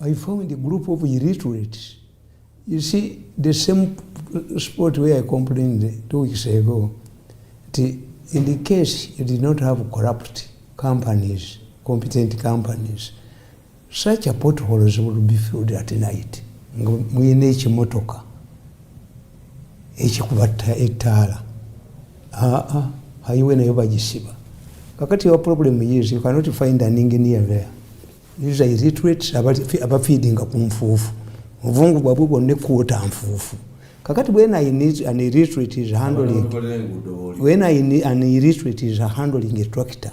I found a group of illiterates. You see, the same spot where I complained 2 weeks ago, in the case you did not have corrupt companies, competent companies, such a potholes would be filled at night. Mwine ekimotoka ekikubatta etaala highway nayo bagisiba. Kakati your problem is you cannot find an engineer there. These are illiterates abafeedinga ku nfuufu. Muvungu bwabwe bwonna kuota nfuufu. Kakati when I need an illiterate is handling a tractor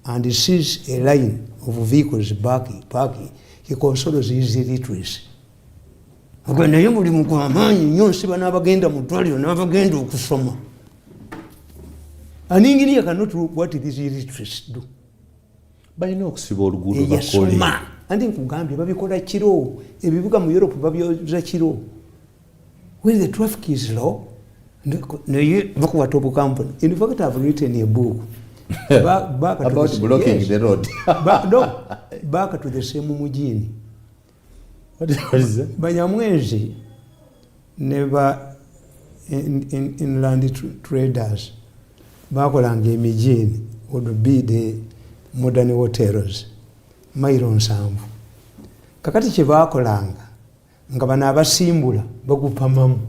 and he sees a line of vehicles parking, he consoles his illiteracy. Naye mulimu gwa maanyi nnyo nsiba n'abagenda mu ddwaliro n'abagenda okusoma. An engineer cannot do what these illiterates do. Balina okusiba oluguudo bakole. Andi nkugambye babikola kiro, ebibuga mu Europe babyoza kiro. When the traffic is low, naye bakuba top company. In fact, I've written a book about blocking the road. Back to the same mujini. What is that? Banyamwezi never inland traders bakolanga emijini would be the modern hotels mailo 7. Kakati kye bakolanga nga bano abasimbula bagupamamu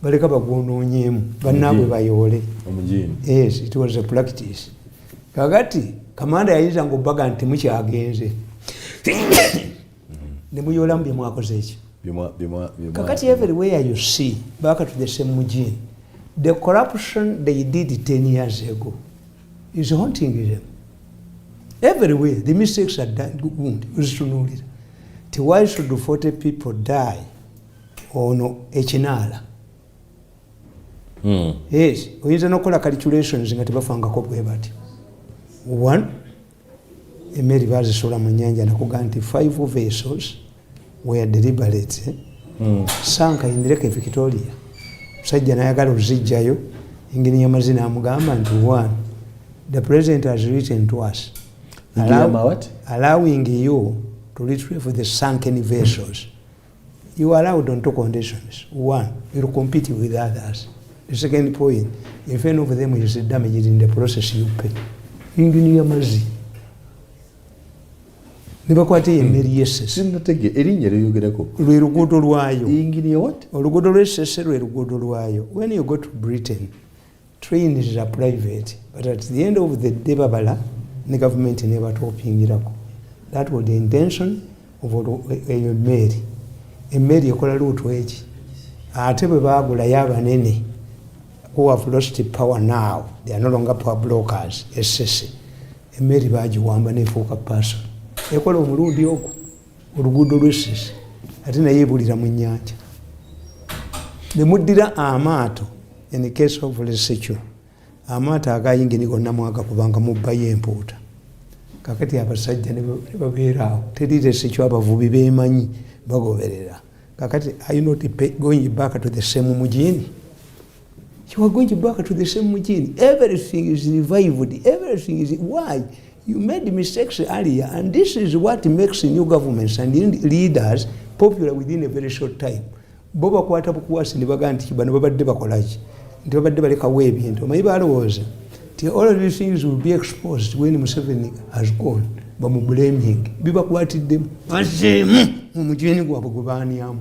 baleka bagwonoonyeemu bannaabwe bayole omujini. Yes, it was a practice. Kakati kamanda yayinza ng'obbaga nti mukyagenze ne muyolamu bye mwakoze ekyo. Kakati everywhere you see back to the same mujini, the corruption they did 10 years ago is haunting them. Everywhere the mistakes are done. Why should 40 people die on Echinala? Yes, oyinza n'okukola calculations nga tebafangako bwe bati. 1, emmeri bazisola mu nnyanja nakugamba nti 5 vessels were deliberate sanka in Lake Victoria. Musajja n'ayagala ozijjayo, engini y'amazina amugamba nti 1, the president has written to us allowing you to retrieve the sunken vessels. You are allowed on 2 conditions. 1, you will compete with others. The second point, if any of them is damaged in the process, you pay. Engini y'amazzi nibakwate emmeri y'essese. Sinnatege erinnya lyogerako. Lwe luguudo lwayo. Engini ya what? Oluguudo lw'essese lwe luguudo lwayo. When you go to Britain, trains are private, but at the end of the day babala ne government nebatopingirako. That was the intention of eyo emmeri. Emmeri ekola luutu eki. Ate bwe baagulayo abanene who have lost power now, they are no longer power brokers, essese. Emmeri baagiwamba neefuuka person. Ekola omulundi ogwo oluguudo lw'essese ate naye ebulira mu nnyanja. Ne muddira amaato in the case of Lesotho, amaato agayingini gonna mwagakubanga mubbayo empuuta. Kakati abasajja ne babeera awo teri Lesotho abavubi beemanyi bagoberera. Kakati are you not going back to the same mujini? You are going back to the same mujini. Everything is revived. Everything is why? You made mistakes earlier, and this is what makes new governments and leaders popular within a very short time. Boba kwata bukuwasi ne bagamba nti bano babadde bakolaki nti babadde balekawo ebintu omanyi balowooza nti all of these things will be exposed when Museveni has gone bamublaming bibakwatiddemu bazeemu omujeni gwabwe gwe baanyamu.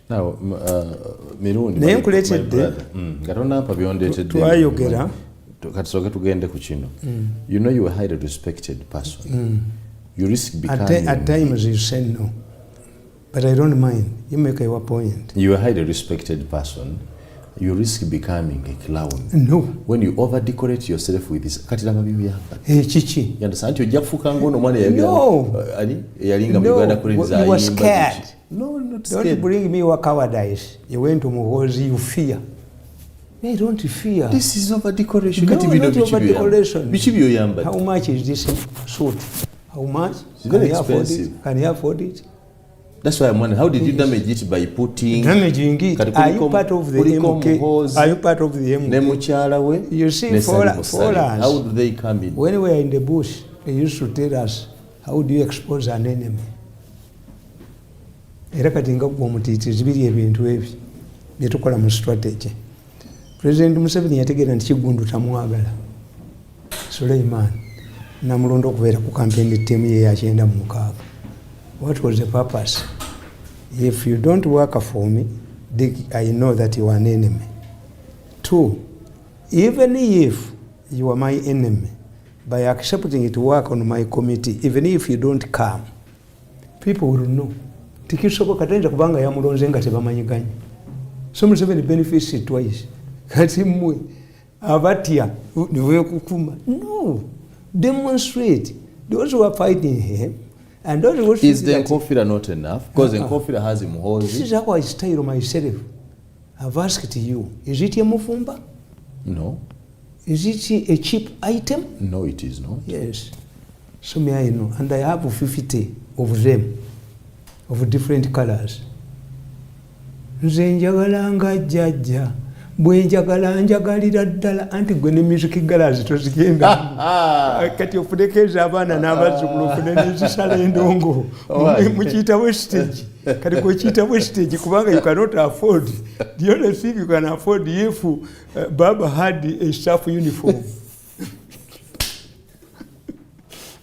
Now, Mirundi, naye nkuleetedde nga tonampa byondeetedde twayogera kati soke tugende ku kino. You know you are a highly respected person. You risk becoming... At times you say no, but I don't mind. You make your point. You are a highly respected person. You risk becoming a clown. No. When you over-decorate yourself with this... Kati lama bibi yamba. Chichi. You understand? Ojja kufuuka ngono mwana yalinga... No. Yalinga mu Uganda Cranes. You were scared. No, not scared. Don't bring me your cowardice. You went to Muhozi, you fear. I don't fear. This is over-decoration. No, not over-decoration. Bichibio yamba. How much is this suit? How much? It's very expensive. Can you afford it? That's why I'm wondering, how did you damage it by putting... Damaging it? Are you part of the MK? Are you part of the MK? You see, for us, how do they come in? When we were in the bush, they used to tell us, how do you expose an enemy? era kati nga gwe omutiitiizi biri ebintu ebyo bye tukola mu strategy. President Museveni yategeera nti Kigundu tamwagala. Suleiman namulonda okubeera ku campaign team ye ya 96. What was the purpose? If you don't work for me, I know that you are an enemy. 2, even if you are my enemy, by accepting to work on my committee, even if you don't come, people will know. Tikisoboka katenja kubanga yamulonze nga tebamanyiganye. So Museveni benefits it twice. Kati mmwe abatya niwe kukuma. No. Demonstrate. Those who are fighting him and those who is the Nkofira not enough? Because Nkofira has him holding. This is how I style myself. I've asked you, is it a mufumba? No. Is it a cheap item? No, it is not. Yes. So may I know. And I have 50 of them, of different colors. Nze njagala nga jjajja, bwe njagala njagalira ddala, anti gwe ne music galazi tozigenda. Kati ofunekeza abaana n'abazzukulu ofune n'ezisala endongo. Mukiyita wastage. Kati kwekiyita wastage kubanga you cannot afford. The only thing you can afford if Baba had a staff uniform.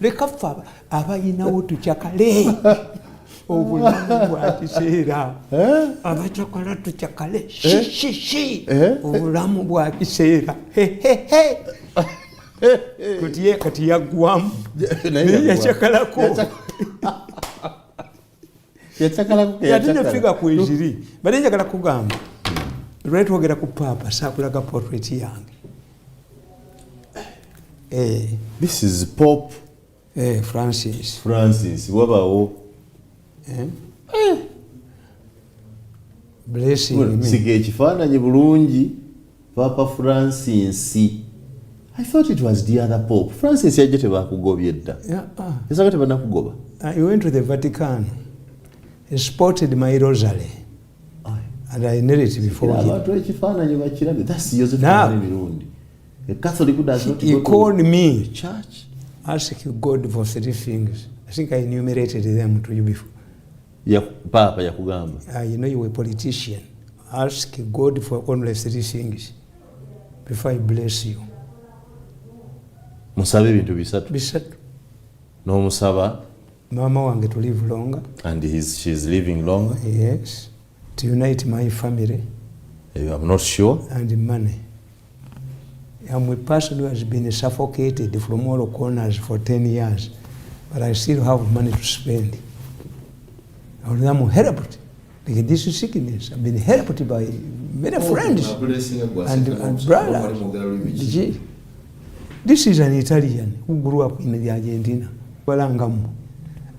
Leka ffe abayinawo tukyakale. Obulamu bwa kiseera. Abakyakala tukyakale. Shi. Obulamu bwa kiseera. Kati yaggwamu. Naye yakyakalako. Yatinefika kweziri. Bade njagala kugamba. Lwali twogera ku Papa saakulaga portrait yange. This is Pope Francis. Wabawo. Blessing me. Sige ekifaananyi bulungi Papa Francis. I thought it was the other Pope. Francis yajja tebakugobye dda. Esaka tebanakugoba. He went to the Vatican. He spotted my rosary. And I knelt it before him. That's Joseph Tamale Mirundi. A Catholic who does not he called me. Church. Ask God for 3 things. I think I enumerated them to you before. Papa yakugamba. You know you were a politician. Ask God for only 3 things before I bless you. Musabe bintu bisatu. No musaba. Mama wange to live longer. And she's living longer. Yes. To unite my family. I'm not sure. And money. I'm a person who has been suffocated from all corners for 10 years, but I still have money to spend. I'm helped. Like this is sickness. I've been helped by many friends and brothers. This is an Italian who grew up in the Argentina. Balangamu.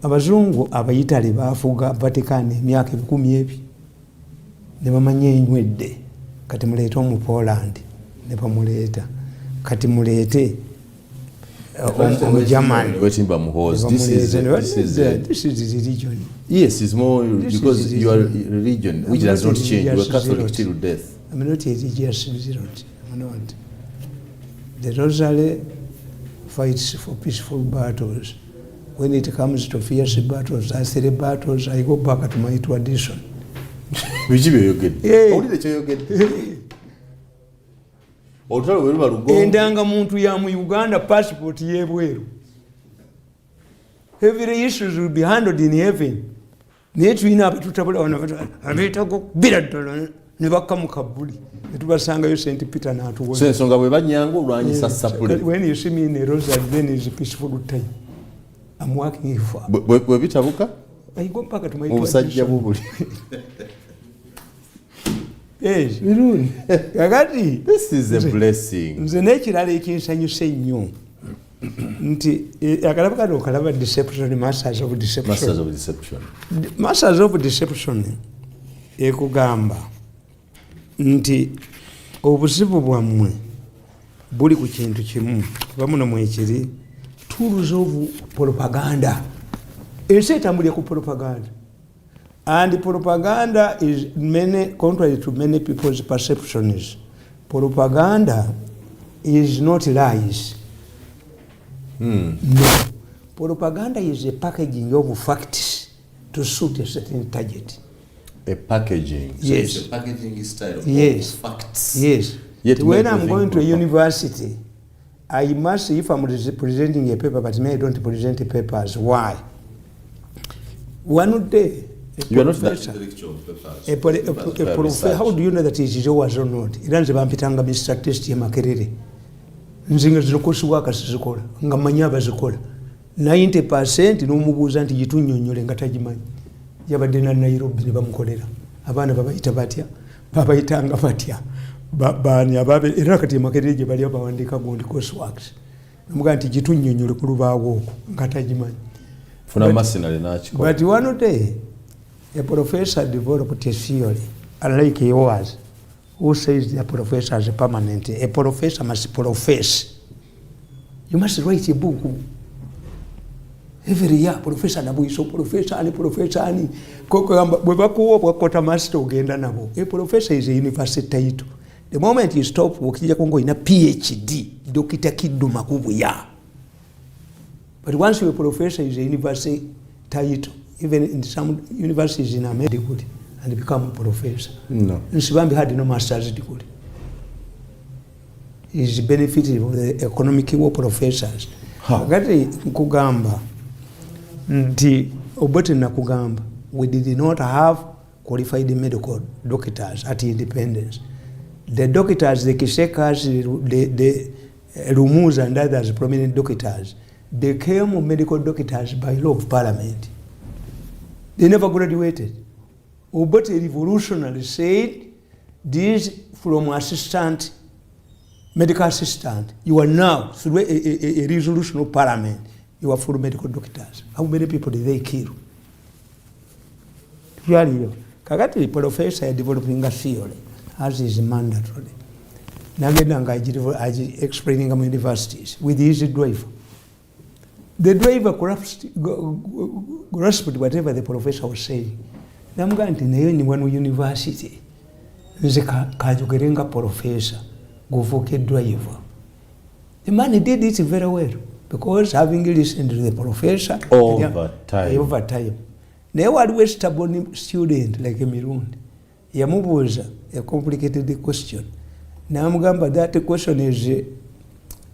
Abazungu abayitali baafuga Vatican emyaka 10 ne bamanya enywedde kati muleeta mu Poland ne bamuleeta kati muleete German. This is the religion. Yes, it's more because you are a religion which does not change. You are Catholic till death. I'm not a religious zealot. I'm not. The Rosary fights for peaceful battles. When it comes to fierce battles, I say the battles, I go back to my tradition. Endanga muntu ya mu Uganda passport yebweru. Every issues will be handled in heaven. Naye tulina abatutabula wano abeetako bbira ddala ne bakka mu Kabuli. Ne tubasangayo St. Peter n'atuwonya. So ensonga bwe banyanga olwanyisa sapule. When you see me in a rosary, then it's a peaceful time. I'm working for. Bwe bitabuka? I go back to my obusajja bubuli. Yes. This is a blessing. Nze n'ekirala ekinsanyusa ennyo nti akalaba kano okalaba deception, masters of deception. Masters of deception ekugamba nti obuzibu bwammwe buli ku kintu kimu kuba muno mwekiri tools of propaganda. Ensi etambulira ku propaganda. And propaganda is contrary to many people's perceptions. Propaganda is not lies. No. Propaganda is a packaging of facts to suit a certain target. a packaging. So yes. It's a packaging style of yes. facts. Yes. Yet when I'm going to a university, I must, if I'm presenting a paper, but I don't present the papers. Why? One day, you are not that intellectual papers. A professor, how do you know that it is yours or not? It runs about Pitanga Mr. Testi Makerere. Nzinga zinokosuwaka sizikola nga manya bazikola 90% n'omubuuza nti gitunyonyole nga tagimanyi yabadde na Nairobi ne bamukolera abaana babayita batya babayitanga batya baani ababe era kati Makerere gye bali abawandiika gundi courseworks namuga nti gitunyonyole ku lubaawo okwo nga tagimanyi funa masinale n'akikola. But one day a professor developed a theory unlike yours. Who says the professor is permanent? A professor must profess. You must write a book. Every year, Professor Nabu is so Professor and Professor and a professor is a university title. The moment you stop working, you're going to PhD. Dokita Kidu Makubuya. But once you're a professor, is a university title. Even in some universities in America, and become a professor. No. Nsibambi had no master's degree. He's benefited from the economic war professors. Agati nkugamba nti obote nakugamba we did not have qualified medical doctors at independence. The doctors, the Kisekas, the Rumuza and others, prominent doctors, they became medical doctors by law of parliament. They never graduated. But a revolutionary said, this from assistant, medical assistant, you are now, through a resolution of parliament, you are full medical doctors. How many people did they kill? Really, Kakati professor developing a theory, as is mandatory. Nagendanga explaining at universities with easy driver. The driver grasped whatever the professor was saying. Namuga nti naye ni wano university nze kajogerenga professor guvuke driver. The man did it very well because having listened to the professor over time. Naye waliwo a stubborn student like Mirundi yamubuuza a complicated question. Namugamba that question is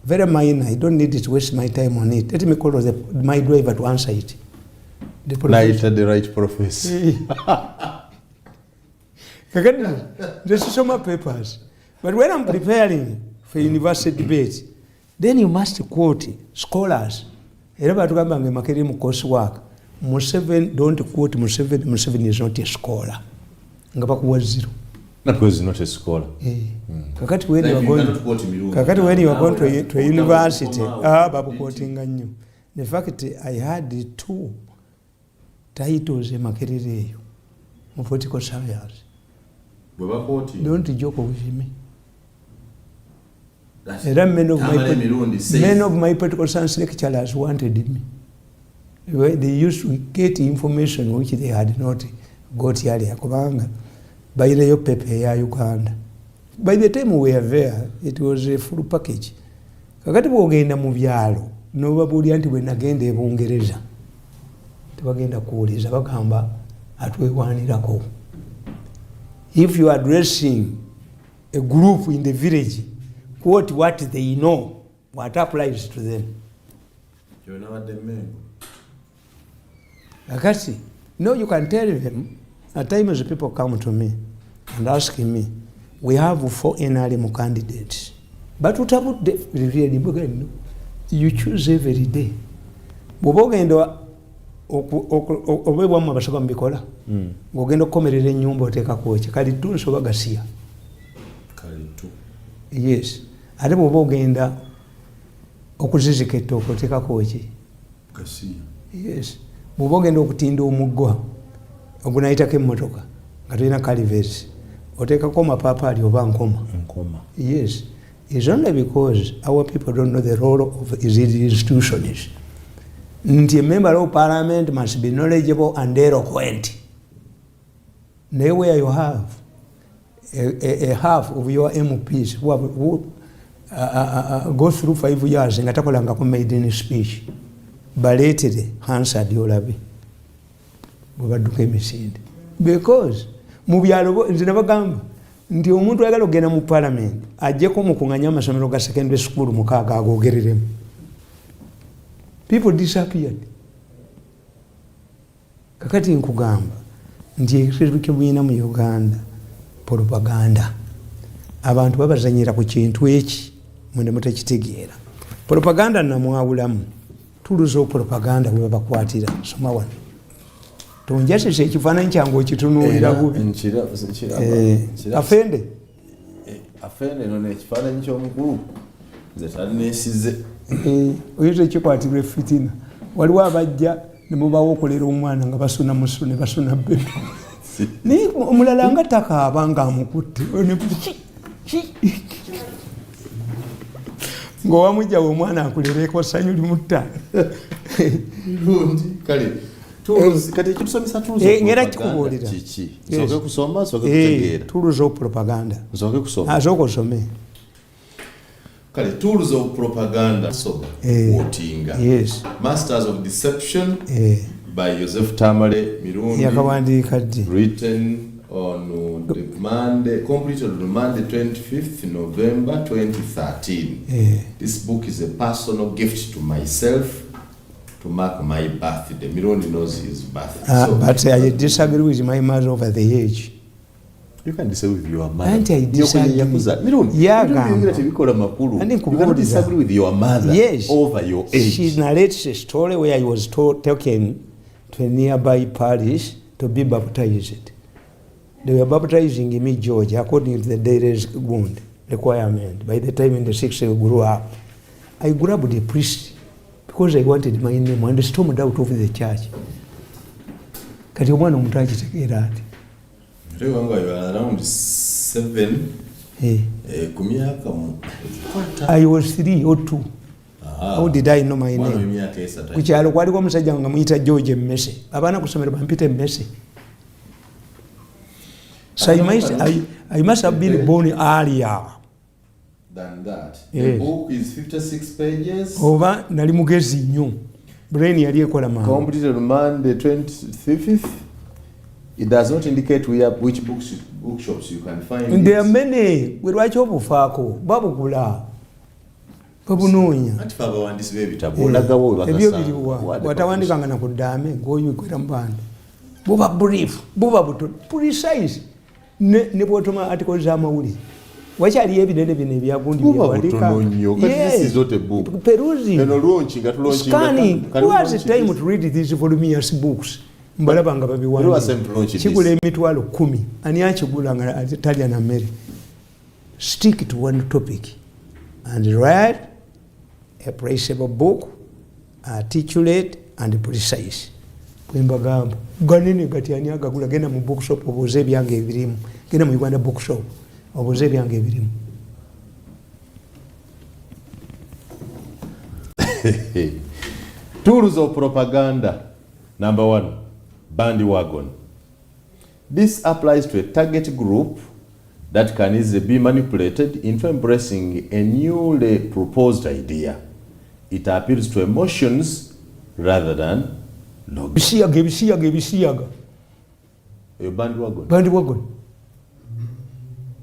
very minor. I don't need to waste my time on it. Let me call my driver to answer it. The right professor. There's so many papers. But when I'm preparing for university debate, then you must quote scholars. Museveni, don't quote Museveni. Museveni is not a scholar. Zero. Not because he's not a scholar. Kakati when you are going to a university, in fact, I had 2 titles in Makerere of political science. Don't joke with me. Many of my political science lecturers wanted me. They used to get information which they had not got earlier. By the paper Uganda. By the time we were there, it was a full package. Kakati bwogenda mu byalo n'obabuulira nti bwe nagenda e Bungereza tebagenda kuwuliza bagamba atwewanirako. If you are addressing a group in the village, quote what they know, what applies to them. You know what they mean. Kakati, no, you can tell them. At times people come to me and ask me, we have 4 NRM candidates. But what about the you choose every day. Bw'ogenda obwebwamu abasaba mbikola ng'ogenda okukomerera ennyumba oteekako ki kalitu nsoba gasiya. Yes. Ate bw'oba ogenda okuzizika ettooke oteekako ki gasiya. Yes. Bw'oba ogenda okutinda omugwa ogunayitako emmotoka nga tulina calivers oteekako mapaapaali oba nkoma. Yes. It's only because our people don't know the role of these institutions. A member of parliament must be knowledgeable and eloquent. Where you have a half of your MPs who go through 5 years and atakolanga made in speech, belated answered Yolabi. Because mu byalo nze nabagamba nti omuntu ayagala okugenda mu parliament ajjeko mukunganya amasomero ga secondary school 6 agogereremu. People disappeared. Kakati nkugamba nti ekitundu kyemuyina mu Uganda propaganda. Abantu babazanyira ku kintu eki mwene mutekitegeera. Propaganda namwawulamu tuluzo propaganda bwe bakwatira soma wano tonjasise ekifaananyi kyange okitunuulira bubi afende none ekifaananyi ky'omukulu nze talineesize oyinza ekikwatirwa efitina waliwo abajja ne mubawo okolera omwana nga basuna musu ne basuna bbebi naye omulala nga takaaba nga amukutte ng'owamujjawe omwana akulereko ssanyu limutta kale kati ekitusomesa ngera kikubuulira kiki nsooke kusoma nsooke kutegeera tools of propaganda nsooke kusoma asooka osome kale tools of propaganda soma wotinga masters of deception by Joseph Tamale Mirundi yakawandiika ddi written on the Monday, completed on Monday 25th November 2013. This book is a personal gift to myself to mark my birthday. Mirundi knows his birthday. But I disagree with my mother over the age. You can disagree with your mother. And I disagree. Mirundi, you cannot disagree with your mother over your age. She narrates a story where I was taken to a nearby parish to be baptized. They were baptizing me, George, according to the day's wound requirement. By the time in the 60s I grew up, I grabbed the priest because I wanted my name and stormed out of the church. Kati omwana omuntu akitegeera ati. You are around 7. I was 3 or 2. How did I know my name? Kukyalo kwaliko omusajja nga muyita George Mmese. Abaana ku ssomero bampita Mmese. So I must have been born earlier than that. The book is 56 pages. Oba nali mugezi nnyo. Brain yali ekola mangu. Completed on Monday 25th. It does not indicate which bookshops you can find it. There are many. Bwe lwaki obufaako babugula babunoonya. Ati fa abawandiisi b'ebitabo olagawo we bagasanga. Ebyo biriwa watawandikanga na ku ddaame ng'oyikwera mu bandi. Buba brief, buba butono, precise. Ne bwotoma articles z'amawulire wakyaliyo ebinene bino ebyagundi byawandika scanning who has the time to read these voluminous books mbalaba nga babiwandika kigula emitwalo 10 ani akigula nga talya na mmere. Stick to one topic and write a priceable book, articulate and precise. Kwembagamba ganene gati ani agagula genda mu bookshop obuze byange ebirimu genda mu Uganda bookshop obuze byange ebirimu. Tools of propaganda. Number 1, bandwagon. This applies to a target group that can easily be manipulated into embracing a newly proposed idea. It appeals to emotions rather than Ebisiyaga. A bandwagon. Bandwagon.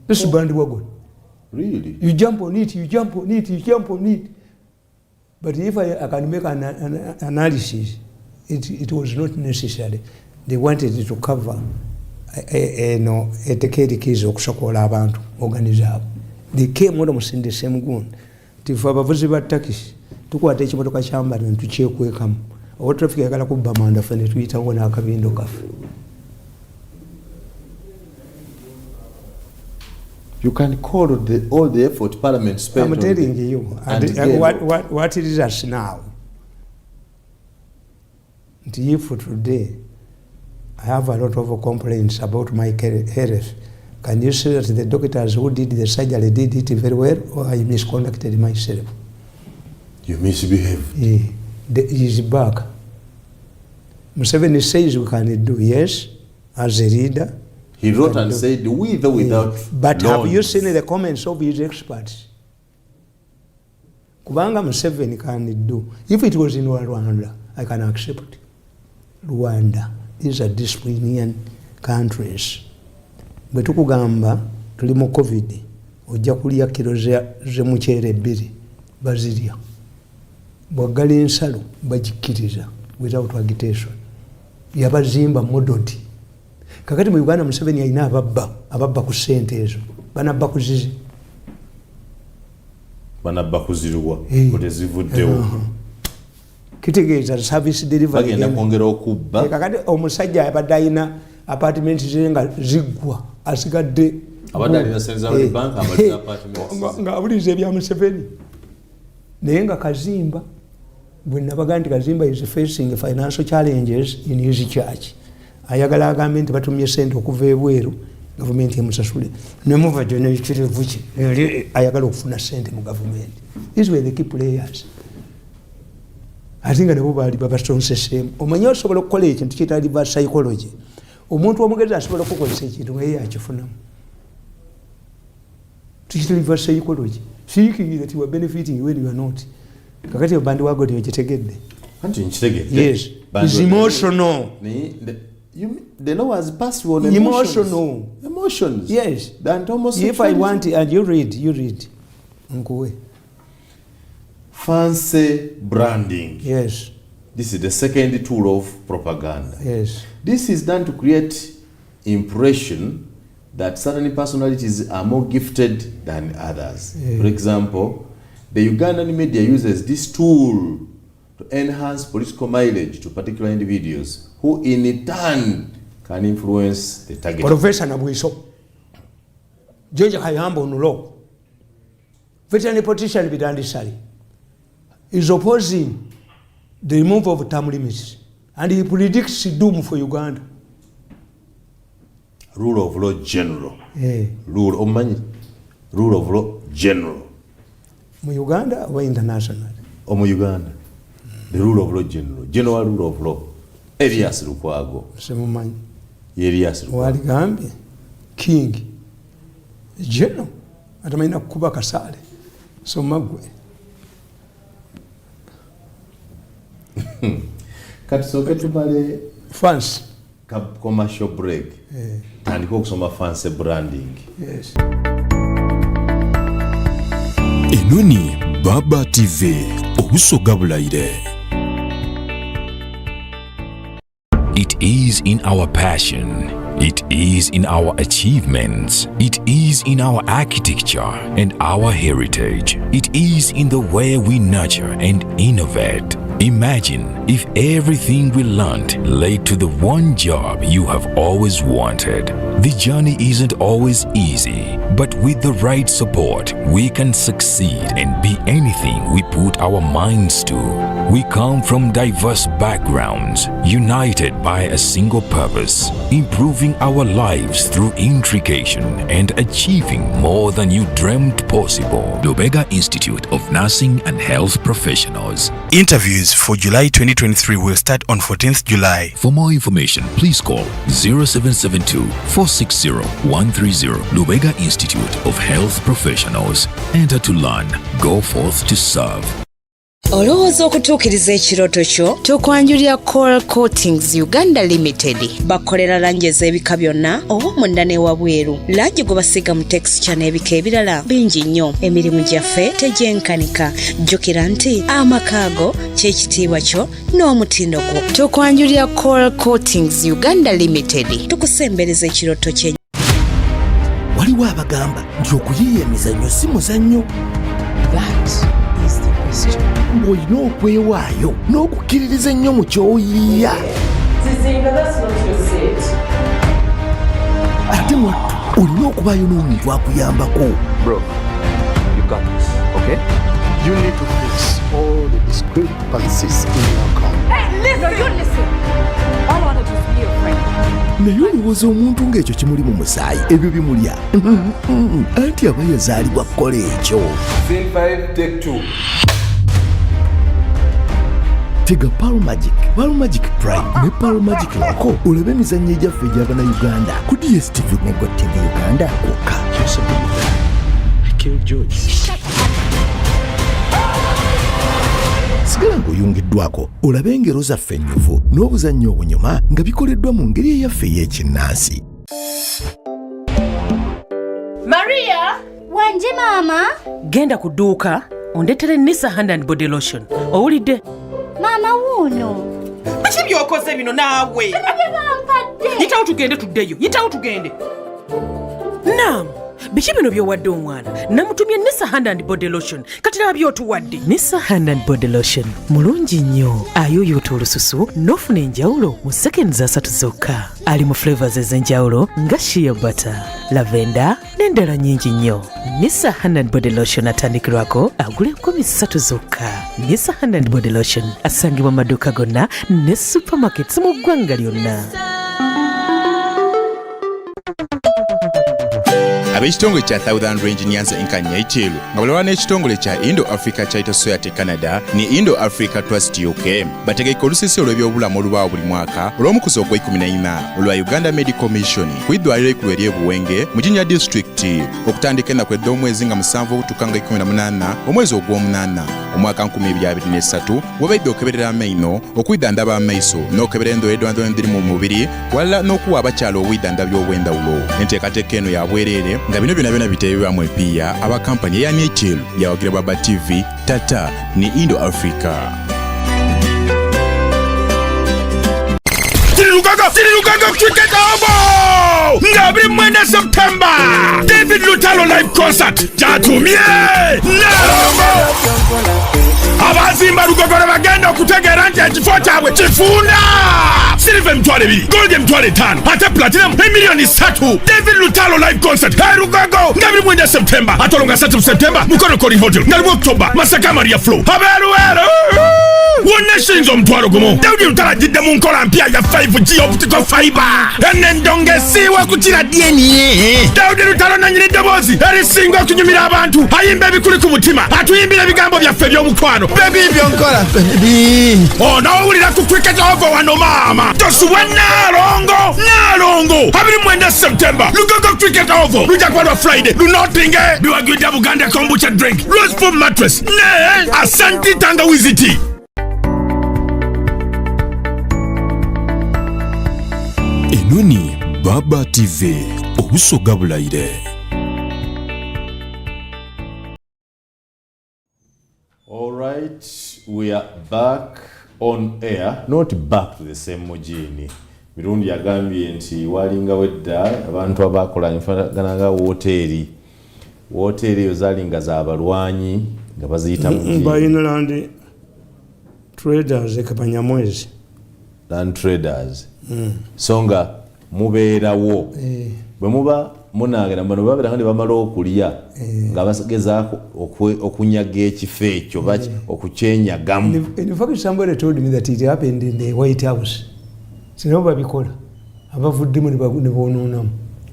This is bandwagon. Really? You jump on it. But if I can make an analysis, it was not necessary. They wanted to cover a decade kids okusokola abantu organize. They came almost in the same gun. Tifa abavuzi ba taxi tukwata ekimotoka kyambala ntukyekwekamu. Owa traffic yagala kubba manda fene tuyitawo n'akabindo kaffe. You can call all the effort Parliament spent. I'm telling you, what it is us now. If today I have a lot of complaints about my health, can you say that the doctors who did the surgery did it very well, or I misconducted myself? You misbehaved. He's back. Museveni says we can do, yes, as a leader. He wrote and said, with or without But loans. Have you seen the comments of his experts? Kubanga Museveni can do. If it was in Rwanda, I can accept. Rwanda, these are disciplinarian countries. bwe tukugamba tuli mu covid ojja kulya kilo ze muceere 2 bazirya bwagala ensalo bagikkiriza without agitation yabazimba modoti kakati mu Uganda Museveni alina ababba ku ssente ezo banabba kuzizi banabba kuzirwa kutezivuddewo kitegeeza service delivery bagenda kwongera okubba kakati omusajja yabadde alina apartment ze nga ziggwa asigadde abadde alina Central Bank amaliza apartment nga abuliza ebya Museveni naye nga Kazimba bwe nabaga nti Kazimba is facing financial challenges in his church ayagala agambe nti batumye sente okuva ebweru gavumenti emusasule nemuva gyona ekirivu ki ayagala okufuna sente mu gavumenti. These were the key players. Ate nga nabo baali babasonsesemu. Omanyi osobola okukola ekintu kiyitibwa reverse psychology. Omuntu omugezi asobola okukozesa ekintu naye yakifunamu. Tukiyita reverse psychology. Thinking that you are benefiting when you are not. Kakati obandi wagodi okitegedde. Anti nkitegedde. Yes. It's emotional. The law has passed on emotions. Yes. That almost. If I want, and you read. Nkuwe. Fancy branding. Yes. This is the second tool of propaganda. Yes. This is done to create impression that certain personalities are more gifted than others. Yeah. For example, the Ugandan media uses this tool to enhance political mileage to particular individuals who in turn can influence the target. Professor Nabwiso, George Kayambo Nulo, veteran politician Bidandisari, is opposing the removal of term limits and he predicts doom for Uganda. Rule of law general. Yeah. Rule of law general. Mu Uganda or international? Mu Uganda. The rule of law general. General rule of law. Elias Lukwago. Semumanyi. Elias Lukwago. Wali gambi. King. General. Atamayina kukuba kasale. So magwe. Kati soke tubale fans. Commercial break. Yeah. Tandika okusoma fancy branding. Yes. Enoni Baba TV obusoga bulaire. It is in our passion. It is in our achievements. It is in our architecture and our heritage. It is in the way we nurture and innovate. Imagine if everything we learned led to the one job you have always wanted. The journey isn't always easy, but with the right support, we can succeed and be anything we put our minds to. We come from diverse backgrounds, united by a single purpose, improving our lives through intrication and achieving more than you dreamt possible. Lubega Institute of Nursing and Health Professionals. Interviews for July 2023 will start on 14th July. For more information, please call 0772 460 130. Lubega Institute of Health Professionals. Enter to learn, go forth to serve. Olowooza okutuukiriza ekirooto kyo tukwanjulira Coral Coatings Uganda Limited bakolera langi ez'ebika byonna ow'omunda n'ewabweru. Langi gwe basiga mu texture n'ebika ebirala bingi nnyo. Emirimu gyaffe tegyenkanika. Jjukira nti amakaago ky'ekitiibwa kyo n'omutindo gwo. Tukwanjulira Coral Coatings Uganda Limited tukusembereza ekirooto kye. Waliwo abagamba nti okuyiiya emizannyo si muzannyo. Olina okwewaayo n'okukkiririza ennyo mu ky'oyiiya. Ate mwattu olina okubaayo n'omuntu akuyambako. Bro, you got this, okay? You need to fix all the discrepancies in your account. Hey, listen! No, you listen. All I want to do is be your friend. Naye olowooza omuntu ng'ekyo kimuli mu musaayi ebyo bimulya. Anti aba yazaalibwa kukola ekyo. Scene 5, take 2. Tega Pearl Magic Prime ne Pearl Magic Loco olabe emizannyo egyaffe egy'Abannayuganda ku DSTV ne GOTV Uganda kwokka. I killed George. Sigala ng'oyungiddwako olabe engero zaffe ennyuvu n'obuzannyo obunyuma nga bikoleddwa mu ngeri eyaffe ey'ekinnansi. wanje maama. Genda ku dduuka ondeetere Nisa hand and body lotion. Owulidde? Maama wuuno. Biki by'okoze bino naawe? Bino bye bampadde. Yitawo tugende tuddeyo. Yitawo tugende. Naam. Biki bino by'owadde omwana? Namutumye Nisa hand and body lotion. Kati laba by'otuwadde. Nisa hand and body lotion mulungi nnyo. Ayuuyuuta olususu n'ofuna enjawulo mu seconds 3 zokka. Ali mu flavors ez'enjawulo nga shea butter, lavender n'endala nnyingi nnyo. Nisa hand and body lotion atandikirwako agula 13 zokka. Nisa hand and body lotion asangibwa mu maduuka gonna ne supermarkets mu ggwanga lyonna. ab'ekitongole kya Southern Range Nyanza enkanya ekyeru nga balwana n'ekitongole kya Indo Africa Charity Society Canada ne Indo Africa Trust UK bategeka olusisi olw'ebyobulamu olubaawo buli mwaka olw'omukuzi ogw'ekumi olwa Uganda Medical Mission ku iddwaliro ekkulu ery'ebuwenge mu Jinja District okutandika ennaku ez'omwezi nga 7 okutuuka nga 18 omwezi ogw'omunaana omwaka 2023 wabaidde okukeberera amaino okwidandaba amaiso n'okukebera endowedde endiri mu mubiri wala n'okuwa abakyala obwidanda by'obwendawulo. Enteekateeka eno ya bwereere nga bino byonna biteebebwamu epiya aba kampani eyani ekyeru yawagira Baba TV, Tata ne Indo Africa. Tirilugaga cricket obo! Nga 24 September! David Lutalo live concert! Jatumye! Narongo! Abazimba Lugogoro bagenda okutegeera nti ekifo kyabwe kifunda! Silver emitwalo 2, gold emitwalo 5, ate platinum emiliyoni 3. David Lutalo live concert! Lugogo! Nga 24 September! Atolonga 3 September! Mukono Hotel! Nga 1 October! Masaka Maria Flow! Aberuwero! Wonna shinzo omutwalo gumu. Daudi Lutalo ajidde mu nkola mpya ya 5G optical fiber. Enendongesiwa kukira DNA. Daudi Lutalo nanyini eddoboozi erisinga okunyumira abantu. Ayimba ebikuli ku mutima. Atuyimbira ebigambo byaffe eby'omukwano. Bebi byonkola bebi. N'owulira ku cricket over wano maama. Tosuwa Nalongo. 24 September. Lugogo cricket over. Lujja kuba lwa Friday. Lunotinge. Biwagwidde Buganda kombucha drink. Roseful mattress. Ne. Asante tangawizi tea. Enoni Baba TV obusoga bulayire. All right, we are back on air, not back to the same mujini. Mirundi yagambye nti walinga wedda abantu abakola enfagananga woteri yozalinga za balwanyi nga baziyita mujini. Bayinland traders ekabanyamwezi. Land traders. Songa mubeerawo bwe muba munagera bano babera kandi bamala okulya nga bagezaako okunyaga ekifo ekyo baki okucyenyagamu. In fact, somebody told me that it happened in the White House. Sinabo babikola abavuddemu ne boononamu.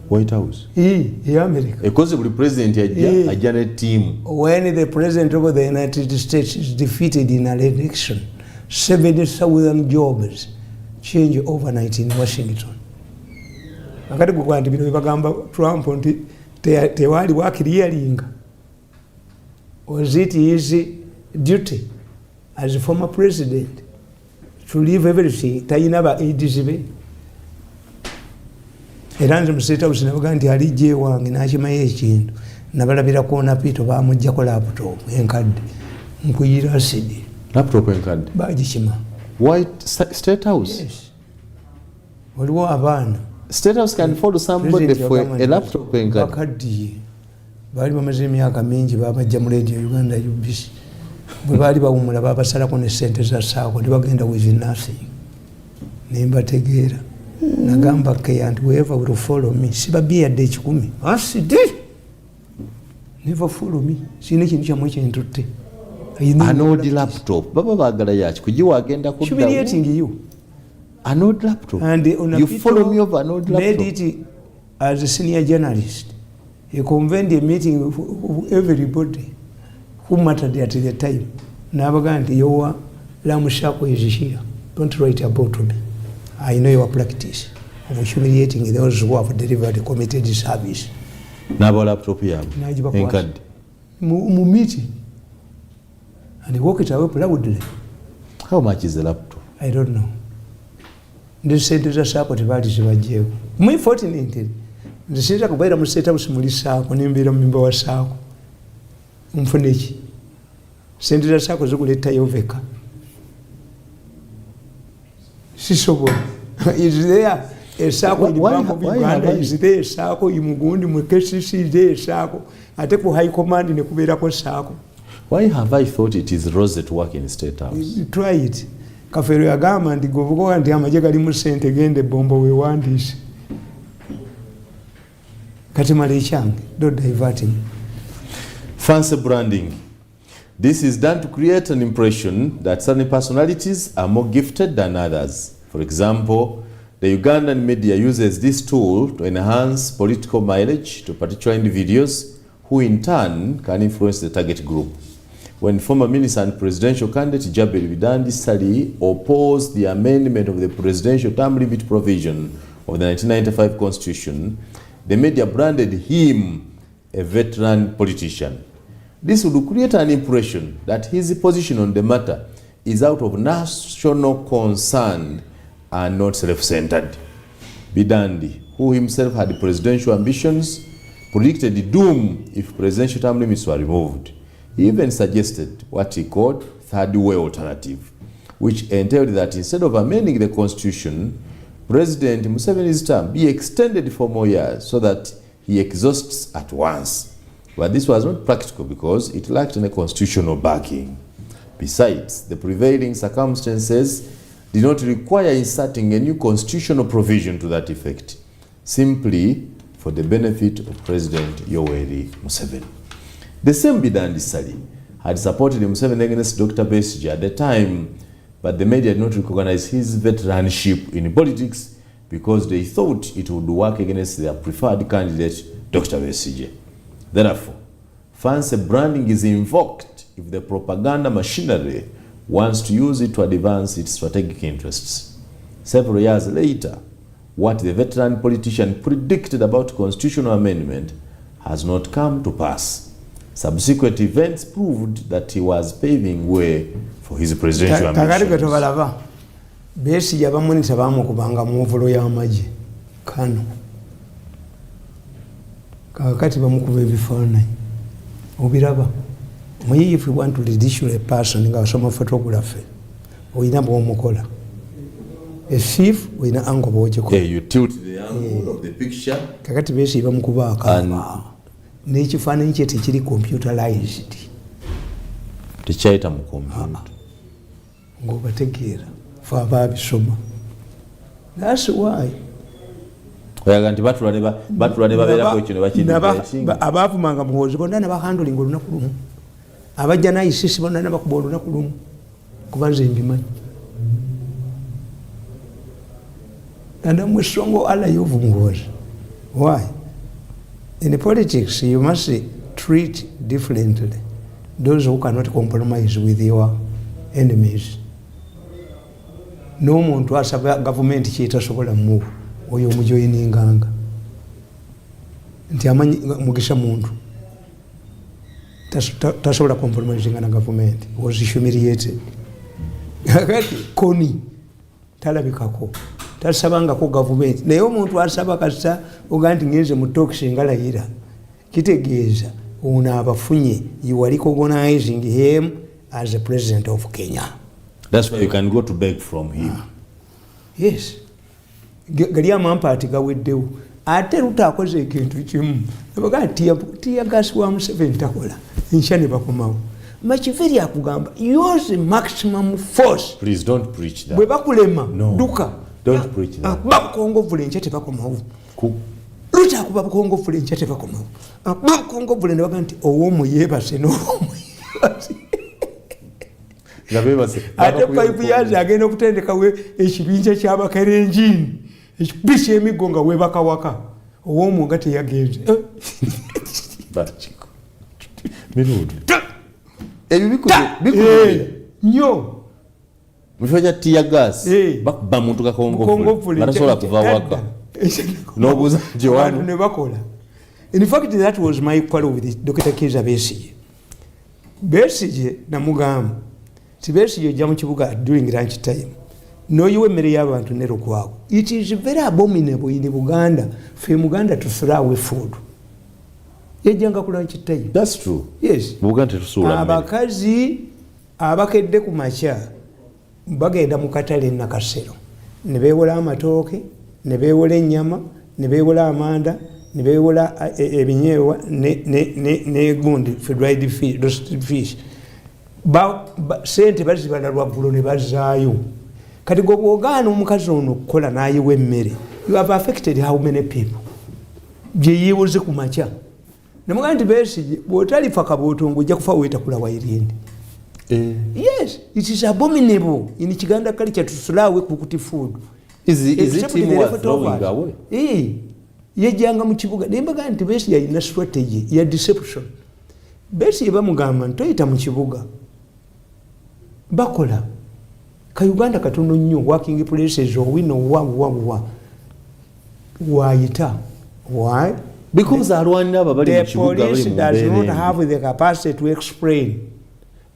White House? America. Because buli president ajja ne team. When the president of the United States is defeated in an election, 70,000 jobs change overnight in Washington. Akati kugamba bino bagamba Trump nti tewali wakiriyalinga. Was it his duty as a former president to leave everything tayina ba aids be? Era nze mu State House nabaga nti alijje wange n'akimayo ekintu nabalabira kuona pito bamuggyako laptop enkadde nkuyira acid. Laptop enkadde? Bagikima. White State House? Yes. Waliwo abaana. State House can follow somebody for a laptop enkadde. Bakaddiye. Baali bamaze emyaka mingi babajja mu Radio Uganda UBC. Bwe baali bawumula babasalako ne ssente za saako tebagenda with nothing. Ne mbategeera. Nagamba ke and whoever will follow me. Sibabi yadde 10. Asidi. Never follow me. Sine kintu kyamwe kyentutte. An old laptop. Baba bagala yaki kujiwa agenda kudda. Humiliating you. An old laptop. And you follow me over an old laptop. Made it as a senior journalist. He convened a meeting of everybody who mattered at the time. Nabaganti your Lamushako is here. Don't write about me. I know your practice of humiliating those who have delivered committed service. Nabo laptop yabo. Enkadde. Mu meeting. And he walked it away proudly. How much is the laptop? I don't know. The center za saako tebali zibajjeeko. Muy fortunate. The center kubaira mu State House muli saako nimbira mu mimba wa saako. Mfuneki. Sente za SACCO zikuleta yoveka. Sisobola. Is there a SACCO in the Bank of Uganda? Is there a SACCO in Mugundi, Mukesisi? Is there a SACCO? Ate ku high command ne kubeerako SACCO. Why have I thought it is rose to work in State House? Try it. Kafero yagamba nti govuga nti amaje gali mu sente gende bombo we wandiise. Kati mali change, don't divert him. Fancy branding. This is done to create an impression that certain personalities are more gifted than others. For example, the Ugandan media uses this tool to enhance political mileage to particular individuals who in turn can influence the target group. When former minister and presidential candidate Jabir Bidandi Sali opposed the amendment of the presidential term limit provision of the 1995 constitution, the media branded him a veteran politician. This would create an impression that his position on the matter is out of national concern and not self-centered. Bidandi, who himself had presidential ambitions, predicted doom if presidential term limits were removed. He even suggested what he called third way alternative, which entailed that instead of amending the constitution, President Museveni's term be extended for more years so that he exhausts at once. But this was not practical because it lacked any constitutional backing. Besides, the prevailing circumstances did not require inserting a new constitutional provision to that effect, simply for the benefit of President Yoweri Museveni. The same Bidandi Sali had supported Museveni against Dr. Besigye at the time, but the media did not recognize his veteranship in politics because they thought it would work against their preferred candidate, Dr. Besigye. Therefore, fancy branding is invoked if the propaganda machinery wants to use it to advance its strategic interests. Several years later, what the veteran politician predicted about constitutional amendment has not come to pass. Subsequent events proved that he was paving way for his presidential ambitions. Besigye abamunita bamukubanga mu ovulo y'amagye Kano. Kakati bamukuba ebifaananyi. Obiraba. If you want to ridicule a person nga osoma photography, oyina bw'omukola. A thief oyina angle bw'ogikola. You tilt the angle of the picture. Kakati Besigye bamukuba akamba. N'ekifaananyi kye tekiri computerized. Tekyayita mu computer. Ng'obategeera fe abaabisoma. That's why. Oyaga nti batula ne babeerako ekyo ne bakiddeetinga. Abaavumanga muhoozi bonna ne bahandulinga olunaku lumu. Abajja n'ayisisi bonna ne bakuba olunaku lumu. Kuba nze mbimanyi. Nadamu esongo ala y'obungozi. Why? In politics, you must treat differently those who cannot compromise with your enemies. No muntu asaba government kyetasobola mu oyo omujoyininganga nti amanyi mugisha muntu tasobola compromising na government was humiliated. Kakati koni talabikako tasabangako government naye omuntu asaba kasa oga nti ngenze mu talks ngalayira kitegeeza ono abafunye, you are recognizing him as the president of Kenya. That's why you can go to beg from him. Yes. Gali amampaati gaweddewo ate lutaakoze ekintu kimu abagaa tiya gasi wa Museveni takola enkya ne bakomawo Makiveri akugamba use maximum force. Please don't preach that. Bwe bakulema duka. Don't preach that. Bakongo vule nchete bakomawo. Luta akuba bakongo vule nchete bakomawo. Bakongo vule ne baganti owomu yebase no owomu yebase. Ate 5 years agenda okutendeka we ekibinja ky'abakarenjini ekibisi emigo nga webakawaka owomu nga teyagenze. Bachiko Mirundi ebyo bikubira nnyo mufanya tear gas bakuba muntu kakongo barasobola kuva waka n'obuuza nti wano ne bakola. In fact, that was my quarrel with Dr. Kizza Besigye namugamba Besigye ojja mu kibuga during lunch time n'oyiwa emmere y'abantu ne lukwago. It is very abominable in Uganda for Uganda to throw away food. yajjanga kulanchi time. That's true. Yes. Bugante tusuula. Abakazi abakedde ku makya bagenda mu katale Nakasero ne beewola amatooke ne beewola ennyama ne beewola amanda ne beewola ebinyeebwa ne gundi fried fish. Sente bazibala lwaggulo ne bazaayo. Kati gwe bw'ogaana omukazi ono okukola n'ayiwa emmere, you have affected how many people? Gye yeewoze ku makya. Ne mugamba nti Besigye bw'otalifa kabootongo ojja kufa weetakula wairindi. Yes, it is abominable in Chiganda culture to throw away cooked food. Is it him worth throwing away? Yejanga mu kibuga nembaga nti Besigye alina strategy ya deception. Besigye bamugamba ntoyita mu kibuga bakola ka Uganda katono nnyo working places owino wa wayita. Why? Because alwanira ababali mu kibuga bali mu police does not have the capacity to explain.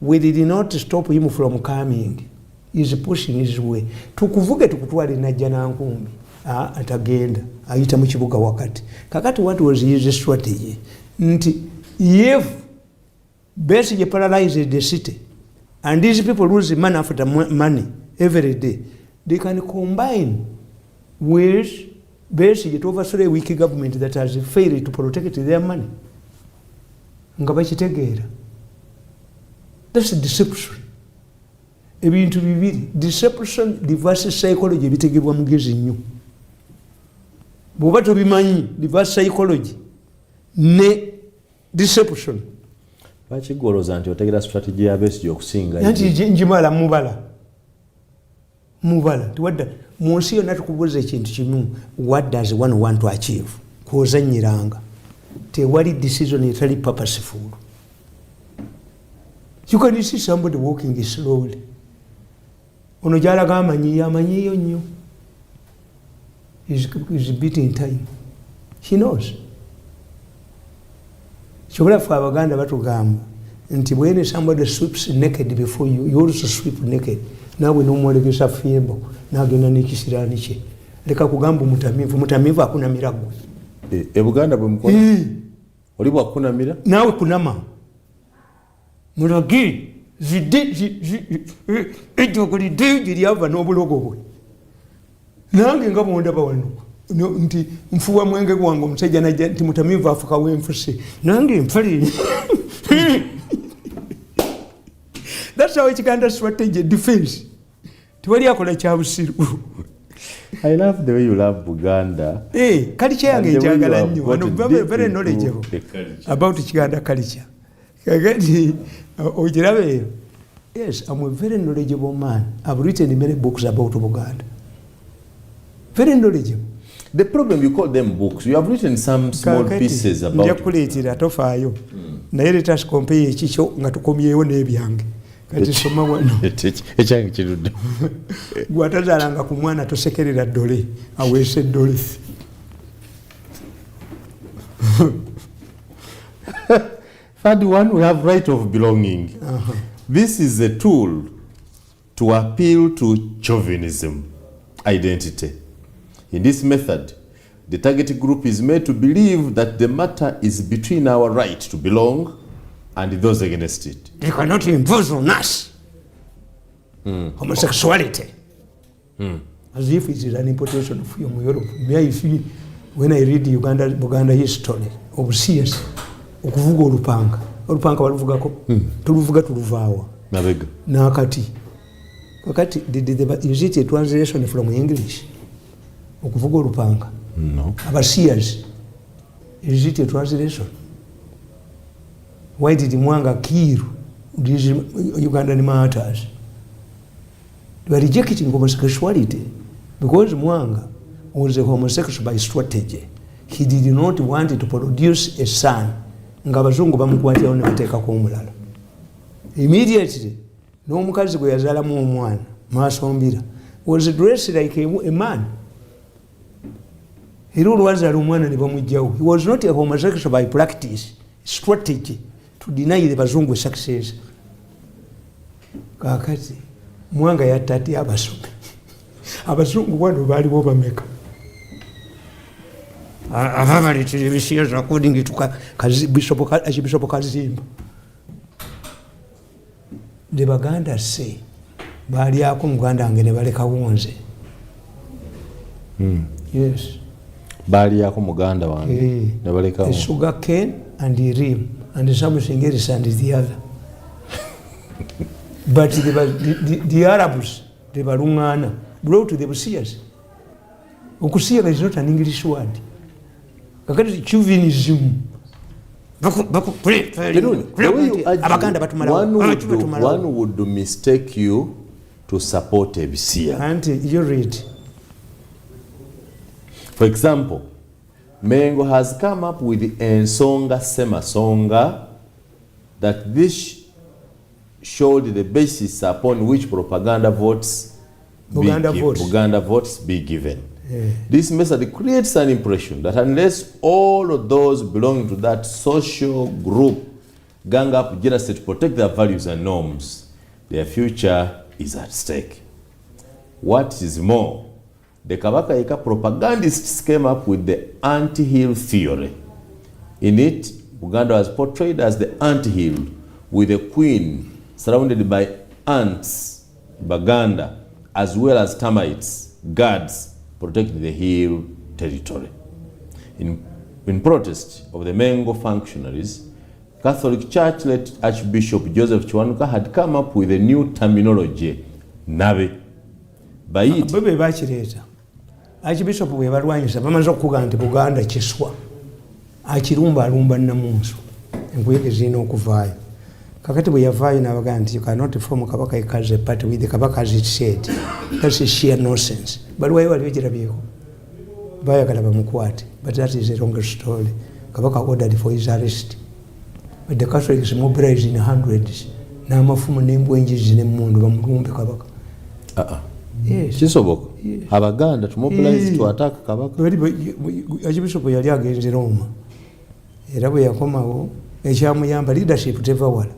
We did not stop him from coming. He's pushing his way. Tukuvuge tukutwale najja na nkumbi. Atagenda. Ayita mu kibuga wakati. Kakati what was his strategy? Nti if Besigye paralyzes the city and these people lose money after money every day, they can combine with Besigye to overthrow a weak government that has failed to protect their money. Nga bakitegeera. That's deception. Ebintu bibiri. Deception, reverse psychology bitegebwa mugezi nnyo. Bw'oba tobimanyi reverse psychology ne deception. Lwaki gwolooza nti otegera strategy ya Besigye okusinga? Nti njimala mubala. Tiwadda mu nsi yonna tukubuuza ekintu kimu, what does one want to achieve? Kwozanyiranga. Tewali decision etali purposeful. You can see somebody walking slowly. Ono gyalaga amanyiyo nnyo. He's beating time. He knows. Kyobula ffe Abaganda batugamba nti when somebody sweeps naked before you, you also sweep naked. Naawe n'omwolegesa fimbo n'agenda n'ekisiraani kye. Leka kugamba mutamivu akunamira gwe. Buganda bwe mukola? Oli bwakunamira? Naawe kunama. Mulagi ejjogolidde giryava n'obulogo bwe. Nange nga bwondaba wano nti nfuwa mwenge gwange omusajja najja nti mutamivu afukawo enfuse. Nange empale. That's how Chiganda strategy defense. Tiwali akola kya busiru. I love the way you love Buganda. Culture yange njagala nnyo. I'm very knowledgeable about Chiganda culture. Yes, I'm a very knowledgeable man. I've written many books about Buganda. Very knowledgeable. The problem, you call them books. You have written some small pieces about it. Njakuleetera tofaayo. Naye leta tukompeye ekikyo nga tukomyewo n'ebyange. Kati soma wano. Ekyange kirudde. Gwatazaalanga ku mwana tosekerera ddole. Aweese ddole. Third one, we have right of belonging. This is a tool to appeal to chauvinism identity. In this method, the target group is made to believe that the matter is between our right to belong and those against it. They cannot impose on us homosexuality. As if it is an importation from Europe. May I see, when I read Buganda history of CS, okuvuga olupanga baluvugako, tuluvuga tuluvaawa. Nabega. Nakati. Wakati, is it a translation from English? Okuvuga olupanga. No. Abasias. Is it a translation? Why did Mwanga kill these Ugandan martyrs? They were rejecting homosexuality because Mwanga was a homosexual by strategy. He did not want to produce a son. Ngabazungu bamukwatira ne bateekako omulala. Immediately, n'omukazi gwe yazaalamu omwana Maasombira was dressed like a man. Era olwazaala omwana ne bamugjawo. He was not a homosexual by practice, strategy to deny the bazungu success. Kakati Mwanga yatta ati abasome. Abazungu wano baaliwo bameka. ababaleetera ebisiyazo according to Archbishop Kazimba. De baganda se balyako muganda wange ne baleka wonze. Yes. Balyako muganda wange ne baleka wonze. Sugar cane and the rim and something else and the other. But the Arabs, they were Lungana, brought to the Busias. Okusiya is not an English word. Chauvinism. One would mistake you to support a Busia. And you read. For example, Mengo has come up with the Ensonga Semasonga that this showed the basis upon which propaganda votes be given. Yeah. This method creates an impression that unless all of those belonging to that social group gang up jealously to protect their values and norms, their future is at stake. What is more, the Kabaka Eka propagandists came up with the anti-hill theory. In it, Uganda was portrayed as the anti-hill with a queen surrounded by ants, Baganda, as well as termites, guards, protecting the hill territory. In protest of the Mengo functionaries, Catholic Church led Archbishop Joseph Chiwanuka had come up with a new terminology, Nabe. By it, Archbishop we balwanyisa bamaze okuga nti Buganda kiswa akirumba alumba namunsu enkuyege zino okuvaayo kakati bwe yavaayo n'abaga nti you cannot form Kabaka as a party with the Kabaka as it said. That's a sheer nonsense. Balwayo waliwo ekirabyeko bayagala bamukwate, but that is a longer story. Kabaka ordered for his arrest, but the Catholics mobilized in hundreds n'amafumu n'embwenjizi n'emmundu bamulumbe Kabaka. Yes. Kisoboka. Yes. Abaganda to mobilize to attack Kabaka. Archbishop yali agenze Roma. Era bwe yakomawo ekyamuyamba leadership tevawala.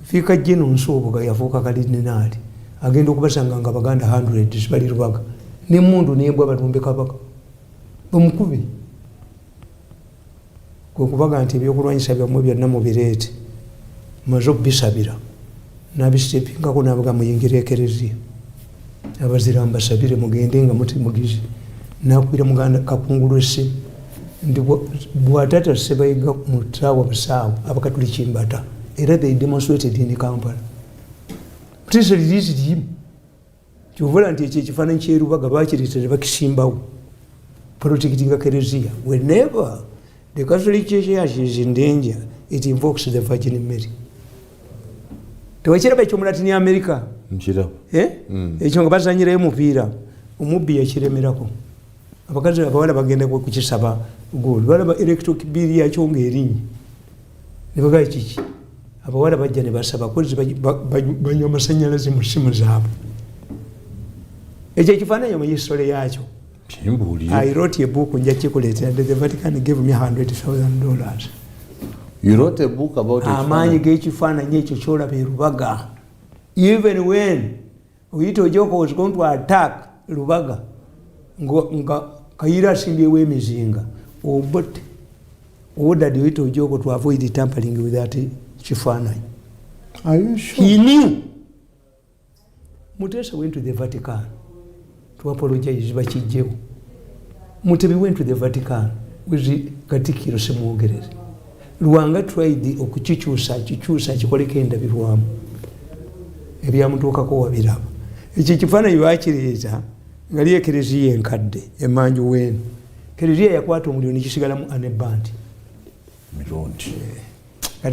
Fika jino nsuubuga yafuuka kalidinali. Agenda okubasanga nga Baganda hundreds bali Lubaga. N'emmundu n'embwa balumbe Kabaka. Bamukubi. Kwe kubaga nti ebyokulwanyisa byammwe byonna mubireete. Maze obbisabira. N'abisiteepingako n'abaga muyingire ekereziya. Abazira mbasabire mugende nga muti mugizi nakwira muganda kakungulu essimu ndi bwatata sebayiga mu ttaawa busaawo abakatuli kimbata era they demonstrated in Kampala. Mutese lirimu kyovula nti ekyo ekifaananyi kyerubaga bakireetere bakisimbawo protecting kereziya. Whenever the Catholic Church is in danger, it invokes the Virgin Mary. Tewakiraba ekyomulatini America mchira ekyo nga bazanyirayo mupiira omubbi yakiremerako abakazi abawala bagenda kukisaba goal balaba electric bill yakyo ng'erinnya ne bagaye kiki abawala bajja ne basaba kozi banywa amasanyalaze mu simu zaabwe. Ekyo ekifaananyi mu history yakyo I wrote a book nja kikuleetera. The Vatican gave me $100,000. You wrote a book about it. Amaanyi g'ekifaananyi ekyo kyolaba e Lubaga. Even when Oito Joko was going to attack Lubaga, nga Kayira asimbyewo emizinga, Obote ordered Oito Joko to avoid tampering with that kifaananyi. Are you sure? He knew. Mutesa went to the Vatican to apologize bakijjewo. Mutebi went to the Vatican with Katikkiro Semwogerere. Luwanga tried okukikyusa kikoleko endabirwamu ebyamutuukako wabiraba. Ekyo kifaananyi bakireeta nga li ekereziya enkadde emanju weenu. Kereziya yakwata omuliro nekisigalamu anebandi Mirundi.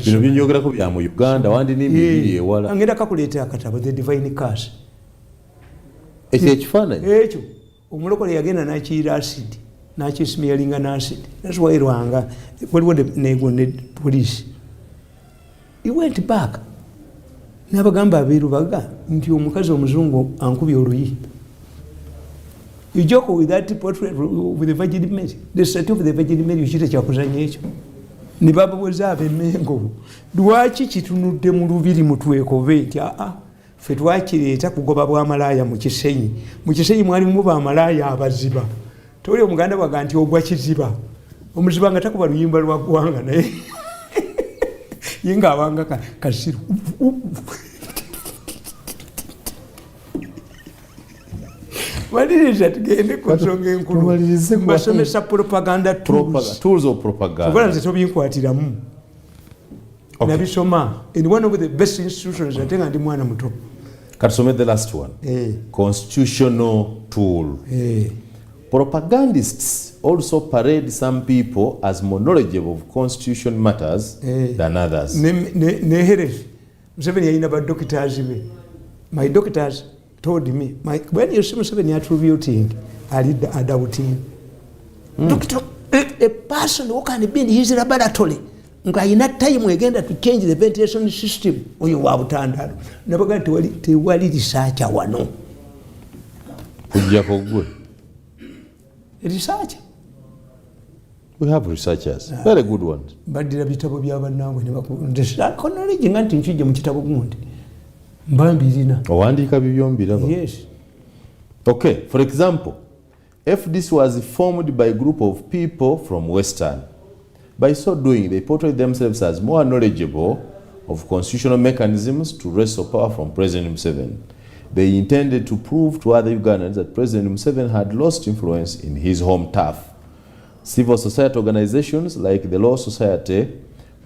Bino binyogerako bya mu Uganda wandi n'emibiri ewala. Angenda kakuleeta akatabo The Divine Curse. Ekyo ekifaananyi ekyo omulokole yagenda n'akiyira acid n'akisimiyalinga n'acid. That's why Rwanga waliwo ne police. He went back. N'abagamba abeerubaga nti omukazi omuzungu ankubye oluyi. You joke with that portrait with the Virgin Mary. The statue of the Virgin Mary ukite kyakuzanya ekyo. Ne bababuuza ab'Emmengo, lwaki kitunudde mu lubiri mutwekobe nti ffe twakireeta kugoba bwamalaaya mu Kisenyi. Mu Kisenyi mwalimu bamalaaya abaziba. Toli omuganda waga nti ogwa kiziba. omuziba nga takuba luyimba lwa ggwanga naye yenga abanga kasiru maliriza tugende ku nsonga enkulu basomesa propaganda tools of propaganda nze tobinkwatiramu nabisoma in one of the best institutions ate nga ndi mwana muto. Katusome the last one. Constitutional tool. Propagandists also parade some people as more knowledgeable of constitution matters than others. Neherefi Museveni yalina badoctors be. My doctors told me, when you see Museveni attributing, doubting. Doctor, a person who can be in his laboratory, nga time agenda to change the ventilation system, oyo wabutandalo. Nabaga tewali researcher wano. Kujjako gwe. Research. We have researchers, very good ones. Badira bitabo by'abannabwe ne bakundesa knowledge nga nti nkijje mu kitabo gundi. Mbambirina. Owandiika bibyombiraba. Yes. Okay, for example, if this was formed by a group of people from Western, by so doing, they portrayed themselves as more knowledgeable of constitutional mechanisms to wrestle power from President Museveni. They intended to prove to other Ugandans that President Museveni had lost influence in his home turf. Civil society organizations like the Law Society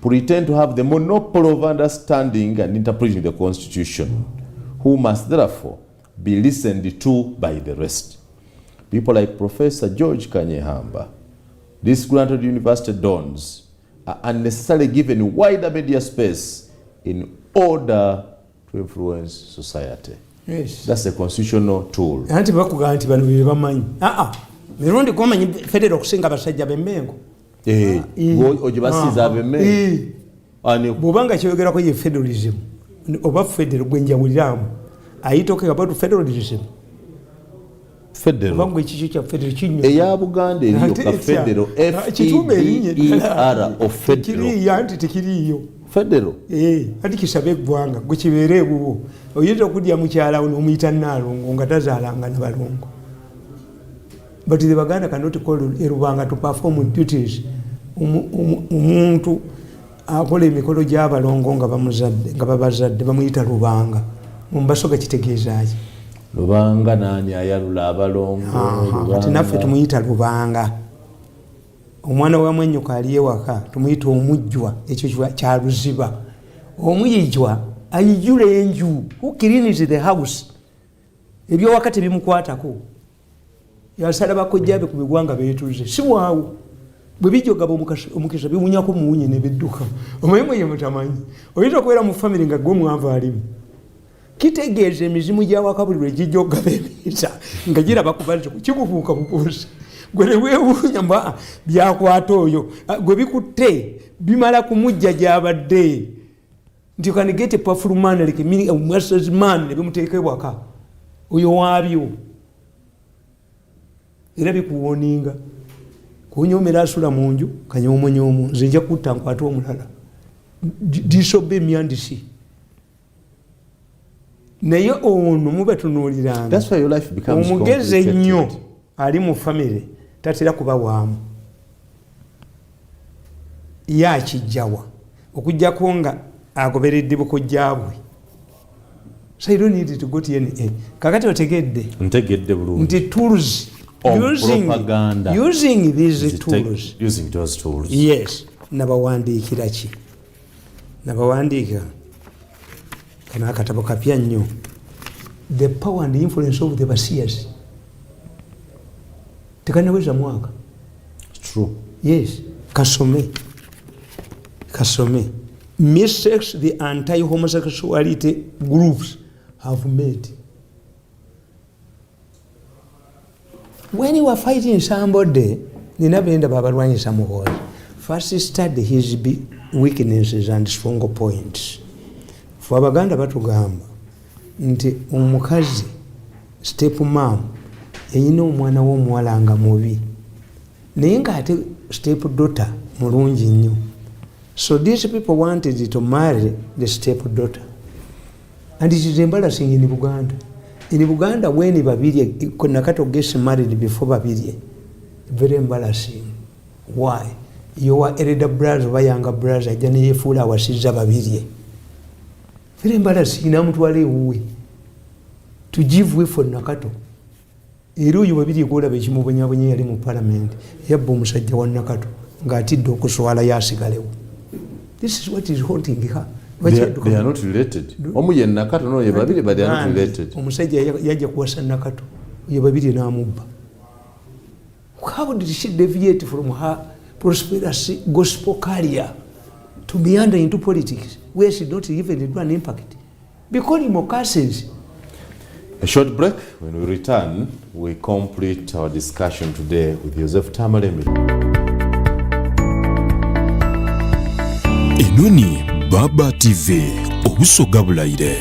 pretend to have the monopoly of understanding and interpreting the Constitution, who must therefore be listened to by the rest. People like Professor George Kanyehamba, disgruntled university dons, are unnecessarily given wider media space in order to influence society. Yes. That's a constitutional tool. Anti bakuga anti bano bye bamanyi. Mirundi komanyi federal okusinga basajja b'emmengo. Oje basiza ab'emmengo. Ani bobanga kyogerako ye federalism. Oba federal gwenjawuliramu. Are you talking about federalism? Federal. Bango ekicho kya federal kinyo. Eya Buganda eriyo ka federal FEDER of federal. Kiri yanti tikiriyo. Federal. Ati kisabe gwanga gwe kibere bubo. Oyinza okudya mukyala ono omuyita Nalongo nga tazaalanga na balongo. But the Baganda cannot call Erubanga to perform duties. Umuntu akola emikolo gy'abalongo nga bamuzadde nga babazadde bamuyita Lubanga. Mumbasoga kitegeeza ki? Lubanga nani ayalula abalongo? Ati naffe tumuyita Lubanga. Omwana wa Mwennyuka aliye waka tumuyita omujjwa, ekyo kya Luziba. Omuyijjwa ayijjula enju. Who cleans the house? Ebyo wakati bimukwatako. Yasala bakojjabe ku bigwanga beetuze. Si waawo. Bwe bijogaba omukisa bimunyako muwunye ne bidduka. Omuyimwe ye mutamanyi. Oyinza okubeera mu family nga gwe mwava alimu. Kitegeeza emizimu gy'awakabulirwa egijjogaba emiyisa nga giraba kubalira kikufuuka bubuuzi. Gwe ne weewuunya mba byakwata oyo. Gwe bikutte bimala kumujja gy'abadde. Nti you can get a powerful man like a master's man ne bimuteeka ewaka. Oyo waabyo. Era bikuwoninga. Kunyomera asula mu nju kanyoomonyomo nze nja kutta nkwata omulala. Disobey myandisi. Naye ono muba tunuuliranga. That's why your life becomes omugezi ennyo ali mu family tatera kuba waamu. Ye akijjawa okujjako nga agoberedde bukojjaabwe. So you don't need to go to any. Kakati otegedde. Ntegedde bulungi. Nti tools propaganda. Using these tools. Using those tools. Yes. Nabawandiikira ki? Nabawandiika. Kana akatabo kapya nnyo. The power and the influence of the Basias. Tekanaweza mwaka. It's true. Yes. Kasome. Mistakes the anti-homosexuality groups have made. When you are fighting somebody, ninabenda babalwanyisa muhozi. First study his weaknesses and strong points. For Abaganda batugamba nti omukazi step mom yeyina omwana w'omuwala nga mubi naye nga ate step daughter mulungi nnyo. So these people wanted to marry the step daughter, and it is embarrassing in Buganda. In Buganda, when Babirye Nakato gets married before Babirye, very embarrassing. Why? Your elder brother oba younger brother ajja neyefuula awasizza babirye. Very embarrassing namutwala ewuwe. To give way for Nakato. Era oyo babiri golaba ekimubonyabonya yali mu parliament yabba omusajja wa Nakato ng'atidde okuswala yasigalewo. This is what is haunting her. They are not related. Omu ye Nakato no ye babiri, but they are not related. Omusajja yajja kuwasa Nakato ye babiri n'amubba. How did she deviate from her prosperous gospel career to meander into politics where she don't even do an impact? Because in Mocassins. A short break. When we return, we complete our discussion today with Joseph Tamale Mirundi. Enoni Baba TV obusoga bulaire.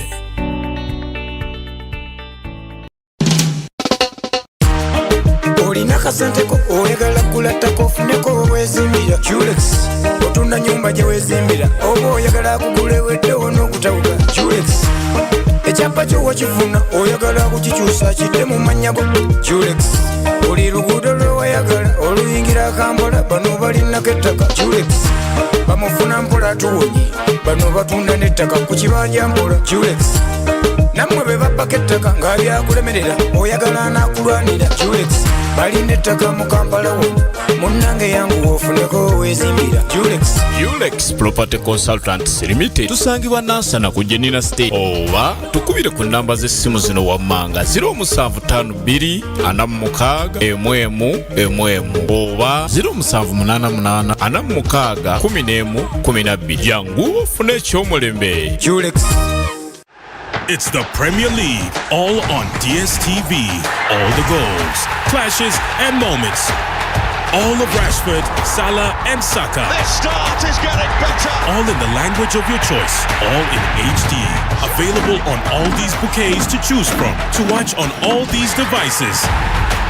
Olina kasenteko oyagala kulattako ofuneko wewezimbira Julex otunda nyumba gye wezimbira oba oyagala kugula eweddewo n'okutawuka Julex ekyapa kyo wakifuna oyagala kukikyusa kidde mu mannya go Julex oli luguudo lwewayagala oluyingira Kampala bano balinako ettaka Julex bamufuna mpola tuwonye bano batunda n'ettaka ku kibanja mpola Julex namwe be babbako ettaka nga byakulemerera oyagala n'akulwanira Julex balina ettaka mu Kampala wonna munnange yangu ofuneko wezimbira Julex Property Consultants Limited tusangibwa Nansana ku Jenina State oba tukubire ku namba z'essimu zino wammanga 0752 46 oba 0788 46 jangu ofune ekyomulembe Julex. It's the Premier League, all on DSTV. All the goals, clashes, and moments. All of Rashford, Salah, and Saka. This start is getting better. All in the language of your choice. All in HD. Available on all these bouquets to choose from. To watch on all these devices.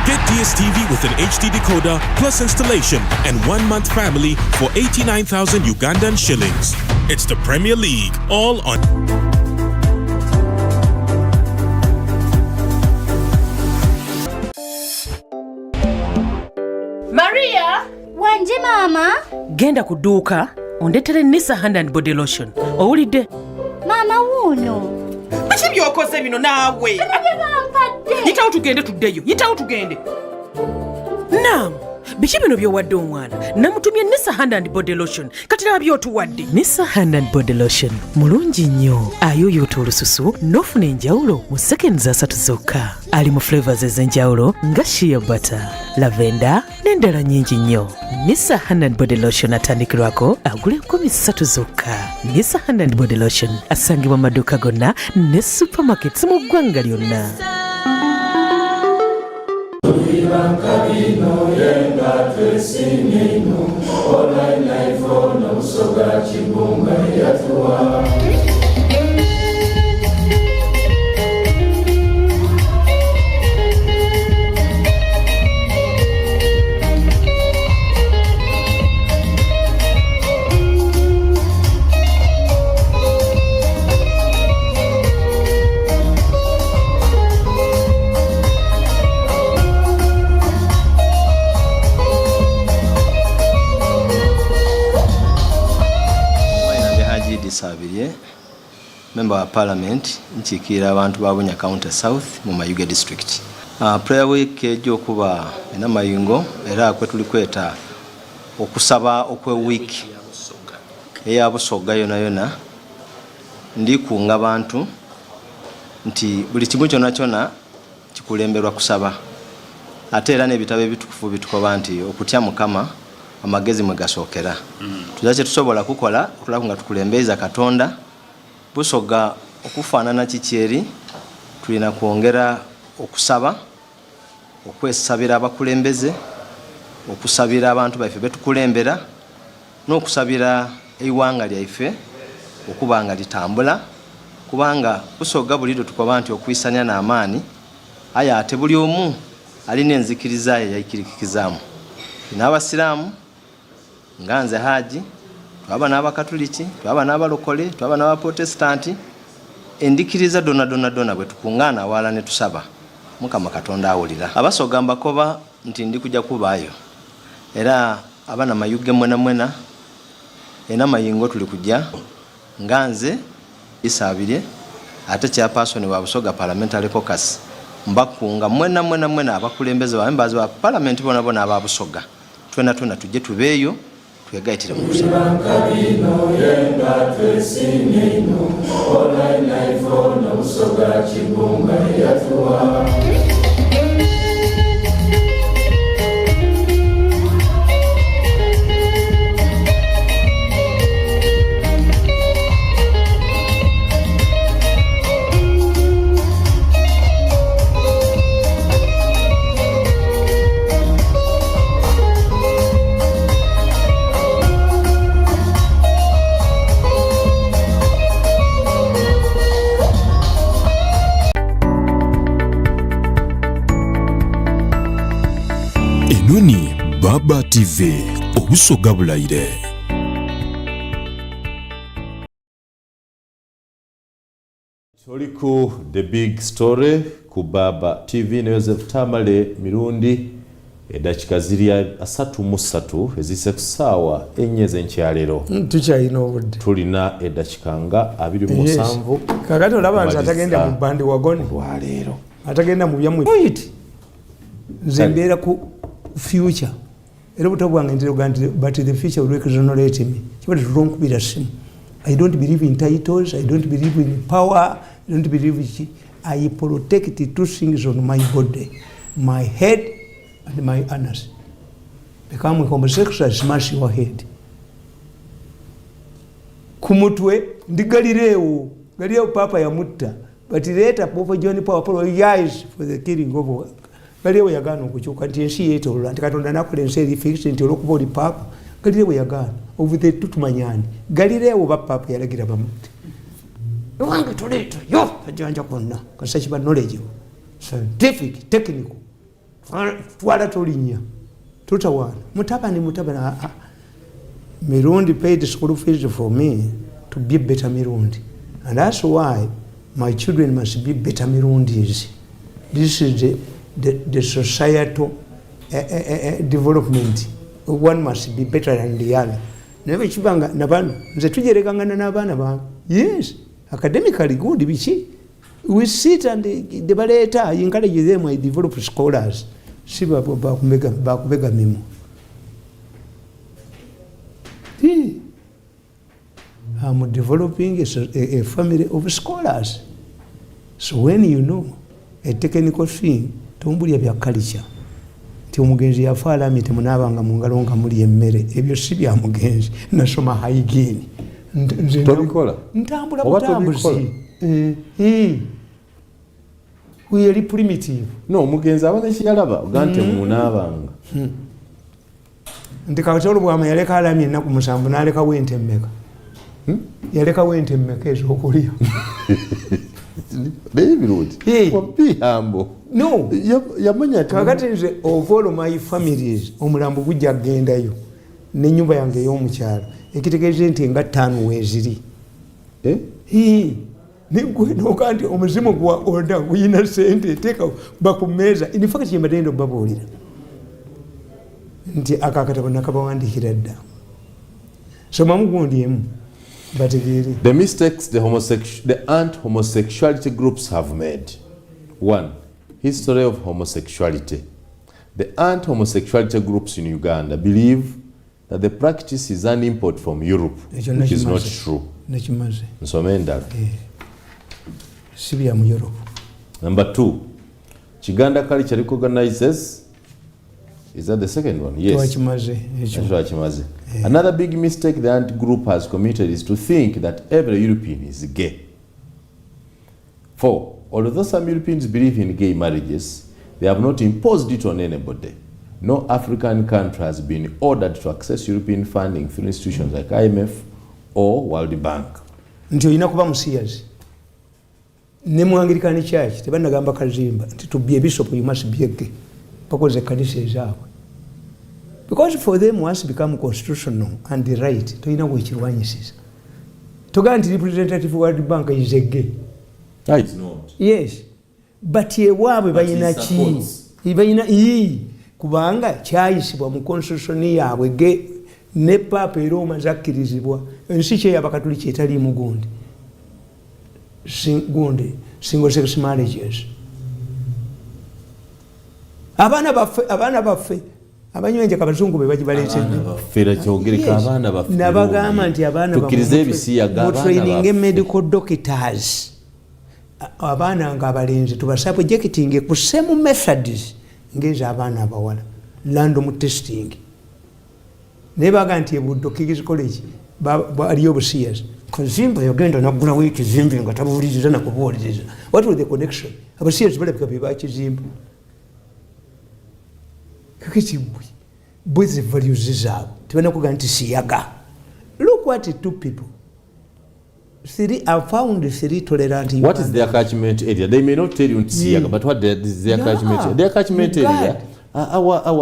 Get DSTV with an HD decoder plus installation and 1 month family for 89,000 Ugandan shillings. It's the Premier League, all on... Maria! Wanje mama? Genda ku dduuka ondeetere Nisa hand and body lotion. Owulidde? Mama wuuno. Biki by'okoze bino naawe? Bampadde. Yitawo tugende tuddeyo. Yitawo tugende. Naam. Biki bino by'owadde omwana? Namutumye Nisa hand and body lotion. Kati laba by'otuwadde. Nisa hand and body lotion mulungi nnyo. Ayooyoota olususu n'ofuna enjawulo mu seconds 3 zokka. Ali mu flavors ez'enjawulo nga shea butter, lavender n'endala nnyingi nnyo. Nisa hand and body lotion atandikirwako agula 13 zokka. Nisa hand and body lotion asangibwa mu maduuka gonna ne supermarkets mu ggwanga lyonna. Kabino yenga twesinino online life na usoga chibunga yatuwa. Sabiriye member of parliament nchikira abantu ba Bunya County South mu Mayuge district. Prayer week ejo kuba ena mayingo era kwe tulikweta okusaba okwe week eya busoga yona ndi kunga abantu nti buli kimu kyona kikulemberwa kusaba ate era n'ebitabo ebitukufu bitukoba nti okutya Mukama amagezi mwe gasokera. Tuzache tusobola kukola okulaba nga tukulembeza Katonda busoga okufaanana kikyeri tulina kwongera okusaba okwesabira abakulembeze okusabira abantu baife betukulembera n'okusabira eiwanga lyaife okuba nga litambula kubanga busoga bulido tukoba nti okwisanya n'amaani aya ate buli omu alina enzikiriza yayikirikizaamu n'abasiraamu nganze haji twaba n'abakatoliki twaba n'abalokole twaba n'abaprotestanti endikiriza dona bwe tukungana wala ne tusaba Mukama Katonda awulira abasoga mbakoba nti ndi kujja kubaayo era abana mayuge mwena ena mayingo tuli kujja nganze isabire ate chairperson wa Busoga Parliamentary Caucus mbakunga mwena abakulembeze bambazi ba parliament bona aba Busoga twena tujje tubeeyo twegayitire mu kusaba Enoni Baba TV Obusoga Bulaire. Toliko the big story ku Baba TV ne Joseph Tamale Mirundi edakika ziri 33 ezise kusaawa enyeze nkyalero tukyalina obudde tulina edakika nga 27 kakati olaba nti atagenda mu bandi wagoni lwaleero atagenda mu byamu nze mbeera ku future era obuto bwange ntira nti but the future will exonerate me kibadde tulonkubira simu. I don't believe in titles, I don't believe in power, I don't believe in I protect two things on my body, my head and my anus. Become a homosexual, smash your head. Kumutwe ndigalirewo galiyo papa ya mutta but later Papa John Paul apologized for the killing of galiyo yagano okukyuka nti ensi yeetolola nti Katonda nakola ensi eri fiction nti olwokuba oli papa galiyo yagano of the tutumanyani galiyo ba papa yalagira bamutte wange tuleeta yo ajanja konna kasa kiba knowledge scientific technical twala tolinya tutawana mutabani Mirundi paid school fees for me to be better Mirundi, and that's why my children must be better Mirundis. This is the societal development. One must be better than the other. Never chibanga nabano nze tujerekangana n'abaana bange. Yes, academically good bichi. We sit and the baleta encourage them to develop scholars. Siba bakubega mimo. I'm developing a family of scholars. So when you know a technical thing, tumbulya bya culture. Ti omugenzi yafaala mite munabanga mungalo nga muli emmere ebyo si bya mugenzi nasoma hygiene tobikola ntambula butambuzi we are primitive no omugenzi abane kiyalaba ogante munabanga ndikawatolo bwama yaleka alamye ennaku musanvu n'aleka wente mmeka yaleka wente mmeka ez'okulya baby road wapiyambo no yamanya kakati nze of all my families omulambo gujja gendayo n'ennyumba yange ey'omukyalo ekitegeeze nti nga 5 weeziri negwe noka nti omuzimu gwa oda guyina sente teeka bakumeeza in fact yembadde ndo babuulira nti akakatabo nakabawandikira dda somamu gundi emu bategeere the mistakes the anti-homosexuality groups have made. 1. History of homosexuality. The anti-homosexuality groups in Uganda believe that the practice is an import from Europe, which is not true. Number 2, Chiganda culture recognizes. Is that the second one? Yes. Another big mistake the anti-group has committed is to think that every European is gay. 4. Although some Europeans believe in gay marriages, they have not imposed it on anybody. No African country has been ordered to access European funding through institutions like IMF or World Bank. Nti olina kuba musiyazi. Ne mu Anglican Church tebanagamba kazimba nti to be a bishop you must be a gay. Because kanisa ezaabwe. Because for them once become constitutional and the right toyina wekirwanyisiza. Toga nti representative World Bank is a gay. It's not. Yes. But ye waabwe bayina ki? Bayina kubanga kyayisibwa mu constitution yaabwe ne papa era omaze akkirizibwa ensi kyeyabakatuliki etaliimu gundi single sex marriages. Abaana baffe abanywenje kabazungu be bagibaleetedde nabagamba nti abaana training medical doctors abaana nga abalenzi tubasubjecting ku same methods ngezi abaana abawala random testing naye baga nti ebuddo King's College baliyo obusiyazi kazimba yagenda nagulawo ekizimbe nga tabuuliriza nakubuuliriza. What was the connection? Abasiyazi balabika be bakizimba kakati bwe values zaabwe tebanakuga nti siyaga. Look what two people I found three tolerant. What is their catchment area? They may not tell you siyaga, but what is their catchment area? Their catchment area,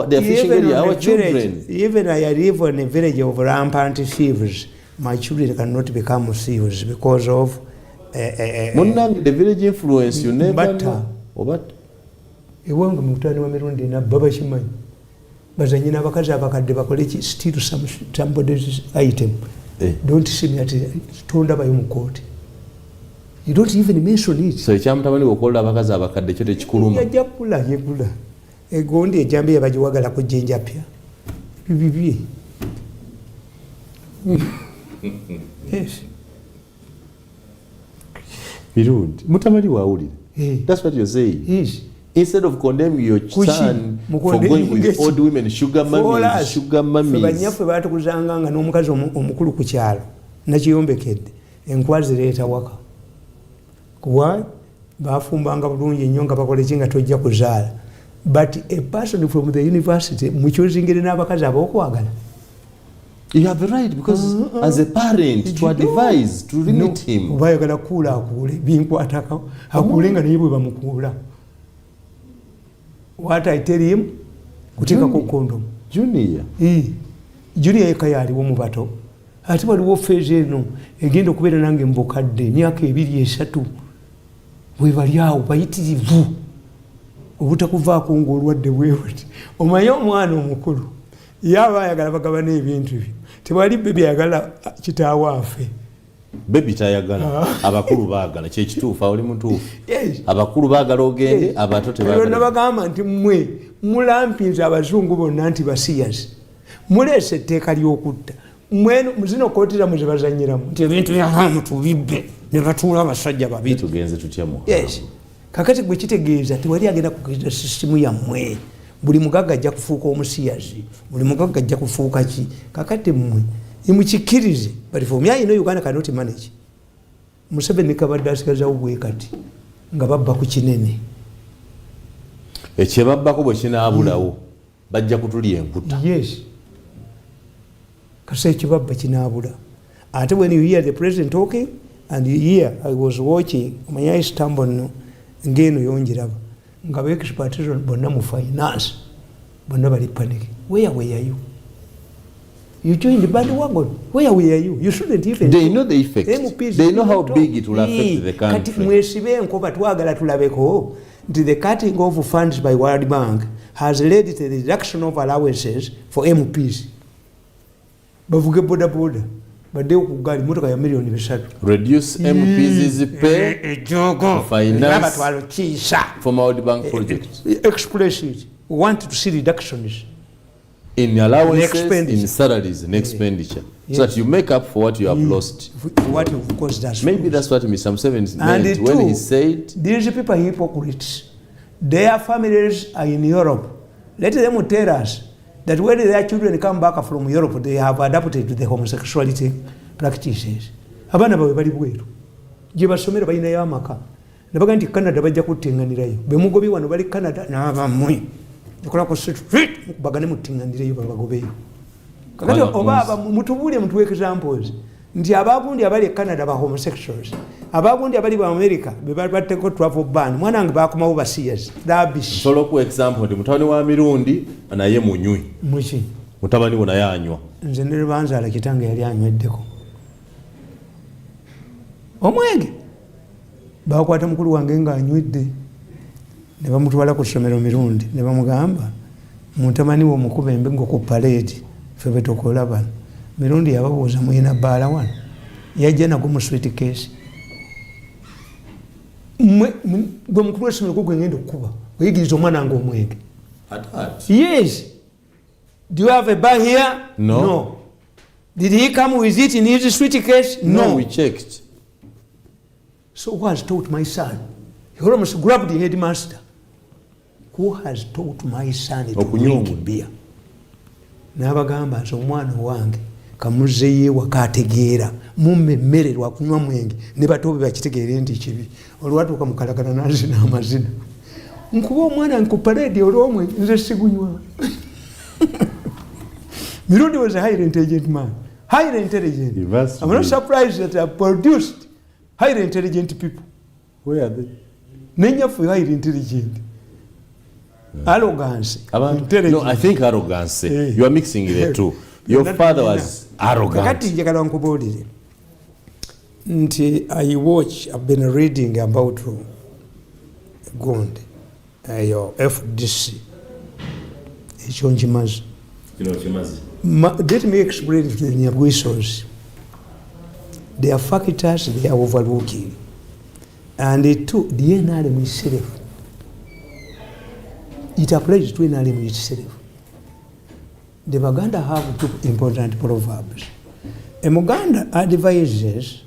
their fishing area, our children. Even I live in a village of rampant thieves. My children cannot become thieves because of the village influence. You never know. What? Ewangu mutani wa Mirundi na baba shimanyi bazanyina abakazi abakadde bakole steal somebody's item. Don't see me at tonda bayo mu court. You don't even mention it. So ekyamutabani okola abakazi abakadde kyo tekikuluma. Yegula egondi ejambe yabajiwagala kujjenja pya bibi. Yes. Mirundi mutamali waawulira. That's what you're saying. Yes. Instead of condemning your son for going with old women, sugar mummies. Banyaffe batukuzanga nga n'omukazi omukulu ku kyalo nakiyombekedde enkwazi leeta waka kuba bafumbanga bulungi ennyo nga bakola ki nga tojja kuzaala. But a person from the university mukyozingire n'abakazi ab'okwagala. You have the right because as a parent to advise to limit him. Oba ayagala kuula akuule binkwatako akuule nga naye bwe bamukuula. What I tell him kutika ko condom junior eka yaliwo mu bato ate waliwo phase eno egenda okubeera nange mbukadde emyaka 2-3 bwe bali awo bayitirivu obutakuvaako ng'olwadde bwewati omanyi omwana omukulu yaba ayagala bagabana ebintu byo tewali bebi ayagala kitaawo afe. Baby tayagala abakulu baagala kyekituufu oli mutuufu. Abakulu baagala ogende abato tebaagala. Nabagamba nti mmwe mulampinza abazungu bonna nti basiyazi muleese etteeka ly'okutta mwenu muzino kootira muze bazanyiramu nti ebintu byahamu tubibbe ne batuula abasajja babiri. Tugenze tutya mu kakati gwe kitegeeza tewali agenda kukiriza sisitimu yammwe. Buli mugagga ajja kufuuka omusiyazi, buli mugagga ajja kufuuka ki. Kakati mmwe imukikkirize. But for me, I know Uganda cannot manage. Museveni kabadde asigazawo bwe kati nga babba ku kinene. Ekyebabbako bwe kinaabulawo bajja kutulya enkuta. Yes. Kasa ekibabba kinaabula. Ate when you hear the president talking and you hear, I was watching Manya Istanbul ngeno yonjiraba nga beexpertise bonna mu finance bonna bali panic. Where were you? You joined the bandwagon. Where were you? You shouldn't even. They know the effect. MPs, they know how big it will affect the country. Kati mwesibe enkoba twagala tulabeko. The cutting of funds by World Bank has led to the reduction of allowances for MPs. Bavuge boda boda. Bade okugali motoka ya milioni 3. Reduce MPs pay finance from World Bank projects. Express it. We want to see reductions in allowances, in salaries and expenditure, so that you make up for what you have lost. What of course that's maybe that's what Mr. Museveni meant when he said these people are hypocrites. Their families are in Europe. Let them tell us that when their children come back from Europe, they have adapted to the homosexuality practices. Abana bawe bali bweru. Je basomera bayina yamaka. Nabaga nti Canada bajja kutenganirayo. Bemugobi wano bali Canada na abamwe. Nikola ko street bagane mutingandireyo babagobeyo. Kakati obaba mutubule mtu examples. Nti abagundi abali Canada ba homosexuals. Abagundi abali ba America be bateko travel ban. Mwana wange bakoma overseas. Dabish. Solo ku example ndi mutawani wa Mirundi anaye munywi. Muchi. Mutabani wona yanywa. Nze ndere banza ala kitange yali anyweddeko. Omwenge. Bakwata mukulu wange nga anywedde. Ne bamutwala ku ssomero Mirundi ne bamugamba Mutamani w'omukubembe ngo ku parade ffe bwe tukola bano Mirundi yababuuza muyina bbaala wano yajja nago mu sweet case gwe mukulu w'essomero gwo gwe ngenda okukuba oyigiriza omwana nga omwenge. Yes. Do you have a bar here? No. Did he come with it in his sweet case? No, we checked. So who has taught my son? He almost grabbed the headmaster. Who has taught my son to drink beer? N'abagamba nti omwana wange kamuzeeye wakategeera mumemmererwa kunywa mwenge ne bato be bakitegeere nti kibi olwatuuka mukalagana nazina amazina nkuba omwana nku parade olw'omwe nze sigunywa. Mirundi was a highly intelligent man. Highly intelligent. I'm not surprised that I produced highly intelligent people. Where are they? Nenya for highly intelligent. Arrogance. No, I think arrogance. You are mixing the two. Your father was arrogant. I've been reading about Gond, your FDC. Let me explain to the Nyabwisos. There are factors they are overlooking. And the NRM itself. It applies to NRM itself. The Baganda have two important proverbs. A Muganda advises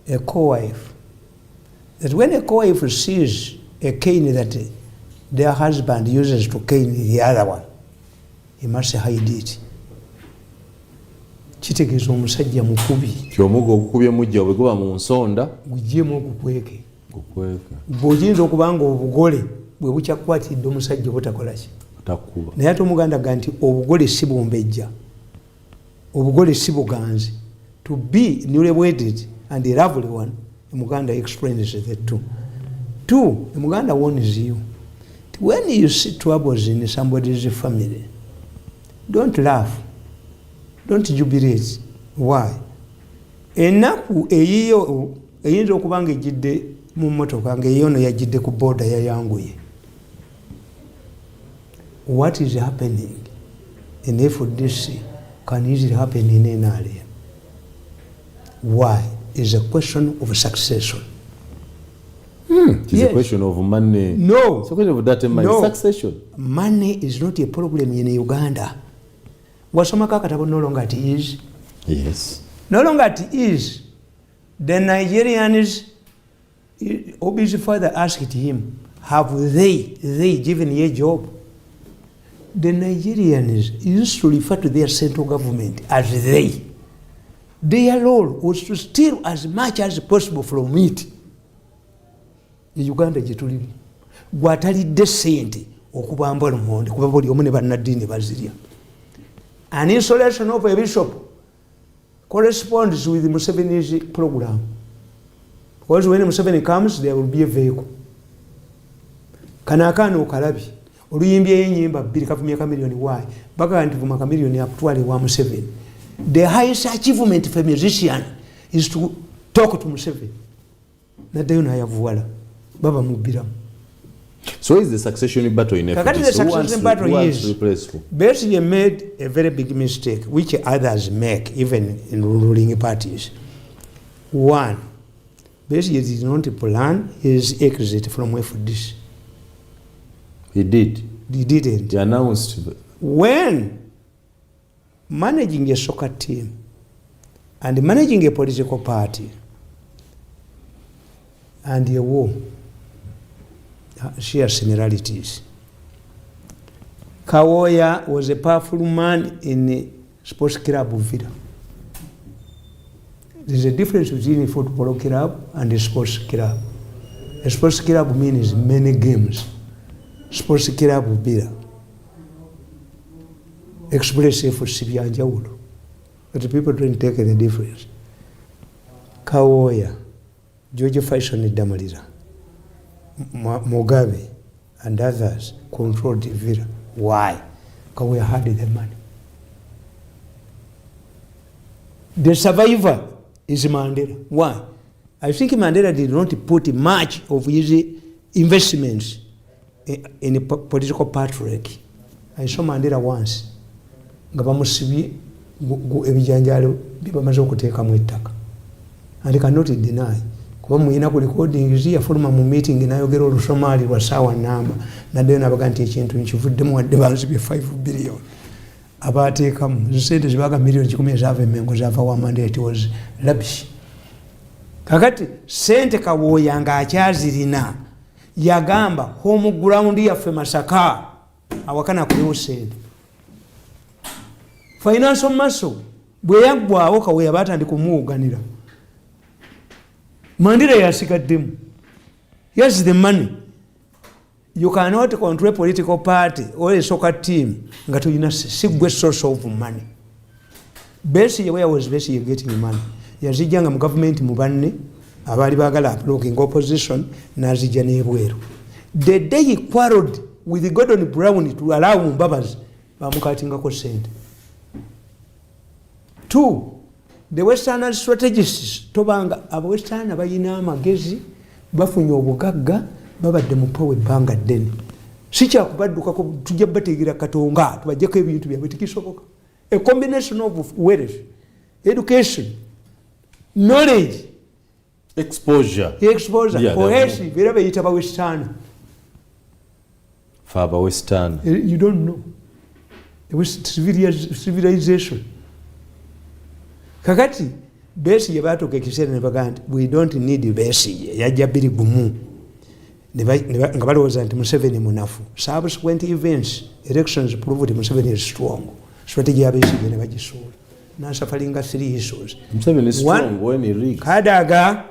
a co-wife that when a co-wife sees a cane that their husband uses to cane the other one, he must hide it. Kitegeeza omusajja mukubi. Kyomugo okukubye mujja obwegoba mu nsonda. Gugyemu okukweke. Okukweka. Bw'oyinza okubanga obugole bwe bukyakwatidde omusajja butakola ki? Takuba. Naye ate Omuganda ga nti obugole si bumbejja. Obugole si buganzi. To be newly wedded and a lovely one, Omuganda explains the two. Two, Omuganda warns you. When you see troubles in somebody's family, don't laugh. Don't jubilate. Why? Enaku eyiyo eyinza okubanga ejjidde mu mmotoka nga eyono yajjidde ku booda yayanguye. What is happening in FDC can easily happen in NRM. Why? It's a question of succession. It's a question of money. No. It's a question of that money. No. Succession. Money is not a problem in Uganda. Wasoma kakatabo no longer it is. Yes. No longer it is. The Nigerians, Obi's father asked him, have they given you a job? The Nigerians used to refer to their central government as they. Their role was to steal as much as possible from it. Uganda gyetulimu gwatalidde ssente okubamba lumonde kuba buli omu ne bannaddiini bazirya. An installation of a bishop corresponds with Museveni's program. Because when Museveni comes, there will be a vehicle. Kanakaano okalabi oluyimbye enyimba bbiri kavumya kamiliyoni wayi baga nti vuma kamiliyoni akutwale wa Museveni. The highest achievement for a musician is to talk to Museveni. Naddayo n'ayavuwala baba mubbiramu. So is the succession battle in FDC? The succession battle is basically made a very big mistake, which others make, even in ruling parties. One, basically did not plan his exit from FDC. He did. He didn't. He announced. When managing a soccer team and managing a political party and a war share similarities. Kawoya was a powerful man in a sports club of Villa. There's a difference between a football club and a sports club. A sports club means many games. Sports club of Villa. Expressive for Sibianjaulo. But the people don't take the difference. Kawoya, George Faison Damalira, Mugabe and others controlled the Villa. Why? Because we had the money. The survivor is Mandela. Why? I think Mandela did not put much of his investments in a political patriarchy I saw Mandela once nga bamusibye ebijanjalo bibamaze okuteekamu ettaka and I cannot deny kuba muyina ku recordings yafuluma mu meeting nayogera Olusomaali lwa ssaawa namba naddeyo nabaga nti ekintu nkivuddemu wadde bansibye 5 billion abateekamu sente zibaga miliyoni 10 ezaava emengo zaava wa Mandela. It was rubbish. Kakati sente Kawoya nga akyazirina yagamba home ground yaffe Masaka awakana kuliwo sente financial muscle bwe yaggwawo Kawoya batandika kumuwuganira. Mandela yasigaddemu. Here's the money. You cannot control a political party or a soccer team nga tulina sigwe source of money. Basically, where was basically getting money? Yazijanga mu government mu banne abali bagala blocking opposition nazijja n'ebweru. The day he quarreled with Gordon Brown to allow Mbabazi bamukatingako sente. 2. The Western strategists tobanga aba Western bayina amagezi bafunye obugagga babadde mu power ebbanga ddene. Si kyakubaddukako tujja bategira Katonga tubajjeko ebintu byabwe tikisoboka. A combination of wealth, education, knowledge, exposure, yeah, cohesive era bayita ba Western. Faba Western. You don't know. It was civilization. Kakati Besigye batuuka ekiseera ne bagamba nti we don't need Besigye yajja bbiri gumu nga balowooza nti Museveni munafu. Subsequent events elections proved Museveni is strong. Strategy ya Besigye ne bagisuula nasafalinga 3 issues. Museveni is strong when he reeks. Kadaga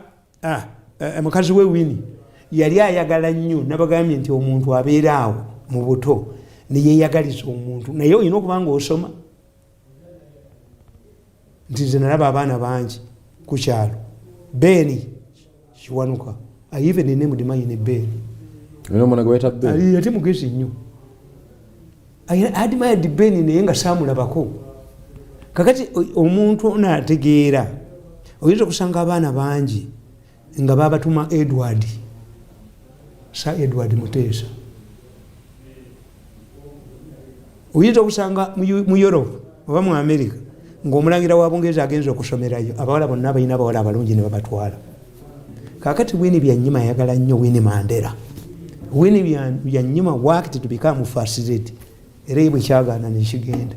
mukazi we Winnie yali ayagala nnyo nabagambye nti omuntu abeera awo mu buto ne yeeyagaliza omuntu naye olina okuba nga osoma. Nti nze nalaba abaana bangi ku kyalo. Beni Kiwanuka. I even named mine in Beni. Yati mugezi nnyo. I admired Beni naye nga saamulabako. Kakati omuntu onaategeera oyinza okusanga abaana bangi nga babatuma Edward. Sir Edward Muteesa. Oyinza okusanga mu Europe oba mu America ng'omulangira wa Bungereza agenza okusomerayo abawala bonna balina abawala abalungi ne babatwala. Kakati Winnie Byanyima ayagala nnyo Winnie Mandela. Winnie Byanyima worked to become facility era bwe kyagaana ne kigenda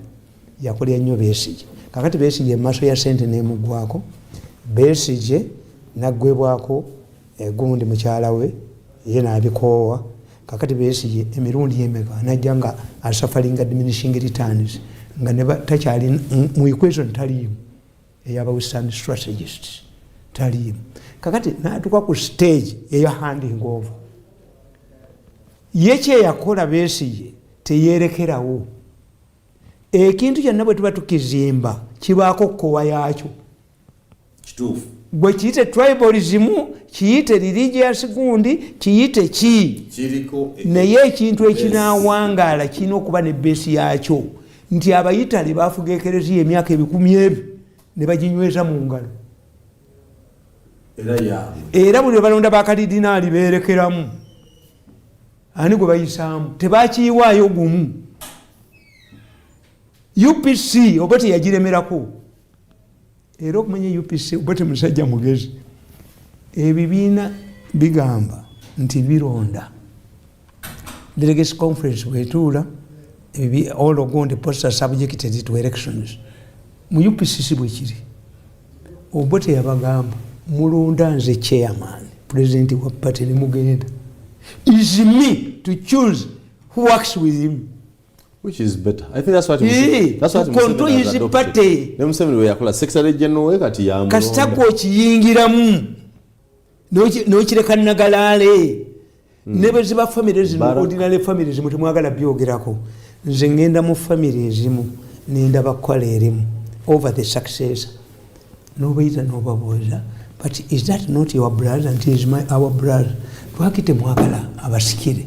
yakolera nnyo Besigye. Kakati Besigye emaso ya sente n'emugwako. Besigye naggwebwako egundi mukyala we ye n'abikoowa. Kakati Besigye emirundi emeka najja nga asafalinga diminishing returns nga ne takyali mu equation taliimu ey'aba Western strategists taliimu. Kakati n'atuuka ku stage eya handing over. Ye kyeyakola Besigye teyeerekerawo. Ekintu kyonna bwe tuba tukizimba kibaako kkowa yaakyo. Kituufu. Bwe kiyite tribalism, kiyite religious gundi, kiyite ki. Naye ekintu ekinaawangaala kirina okuba ne besi yaakyo. Nti Abayitale baafuga ekereziya emyaka 10,000 ne baginyweza mu ngalo. Era buli balonda bakalidiinaali beerekeramu. Ani gwe bayisaamu tebakiyiwaayo gumu. UPC oba teyagiremerako. Era okumanya UPC oba temusajja mugezi. Ebibiina bigamba nti bironda. Delegates conference bwetuula all ogonde poster subjected to elections. Mu UPC si bwe kiri. Oba teyabagamba mulonda nze chairman president wa party ne mugenda. Is me to choose who works with him. Which is better. I think that's what control his party. Museveni we yakola secretary general we kati ya mulonda. Kasitako okiyingiramu. N'okireka Nagalaale. Ne bwe ziba families mu ordinary families mu temwagala byogerako. Nze ngenda mu family ezimu nendaba kukola erimu over the success. Nobayita nobabuuza. But is that not your brother? And he is our brother. Twakite mwagala abasikire.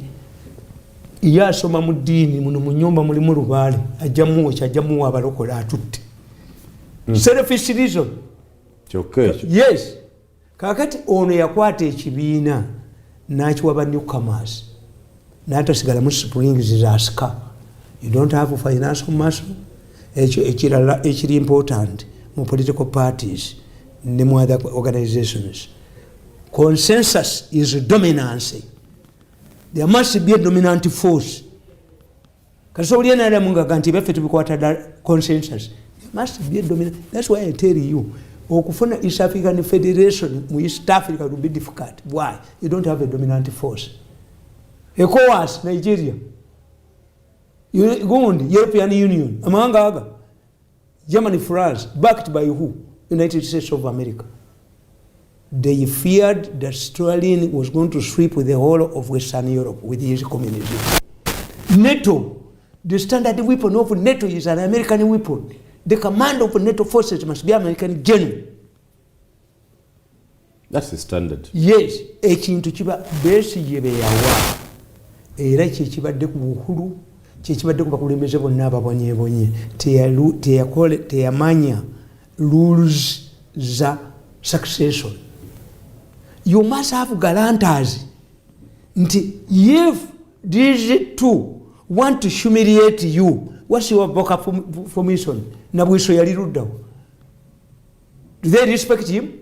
Ye asoma mu ddiini muno mu nnyumba mulimu lubaale ajjamuwa abalokola atutte. Selfish reason. Yes. Kakati ono yakwata ekibiina n'akiwa ba newcomers n'atasigala mu springs za asika. You don't have financial muscle. Ekiri important mu political parties ne mu other organizations. Consensus is dominance. There must be a dominant force. Kasawuliye nala munga kanti baffe tubikwata consensus. There must be a dominant. That's why I tell you, okufuna East African Federation mu East Africa will be difficult. Why? You don't have a dominant force. ECOWAS, Nigeria. European Union, among other. Germany, France, backed by who? United States of America. They feared that Stalin was going to sweep the whole of Western Europe with his communism. NATO, the standard weapon of NATO is an American weapon. The command of NATO forces must be American general. That's the standard. Yes, ekintu kiba Besigye beyawa era kyekibadde ku buhulu kyekibadde ku bakulembeze bonna ababonyebonye teyamanya rules za succession. You must have guarantors nti if these two want to humiliate you, what's your vocal formation? Nabwiso yali luddawo. Do they respect him?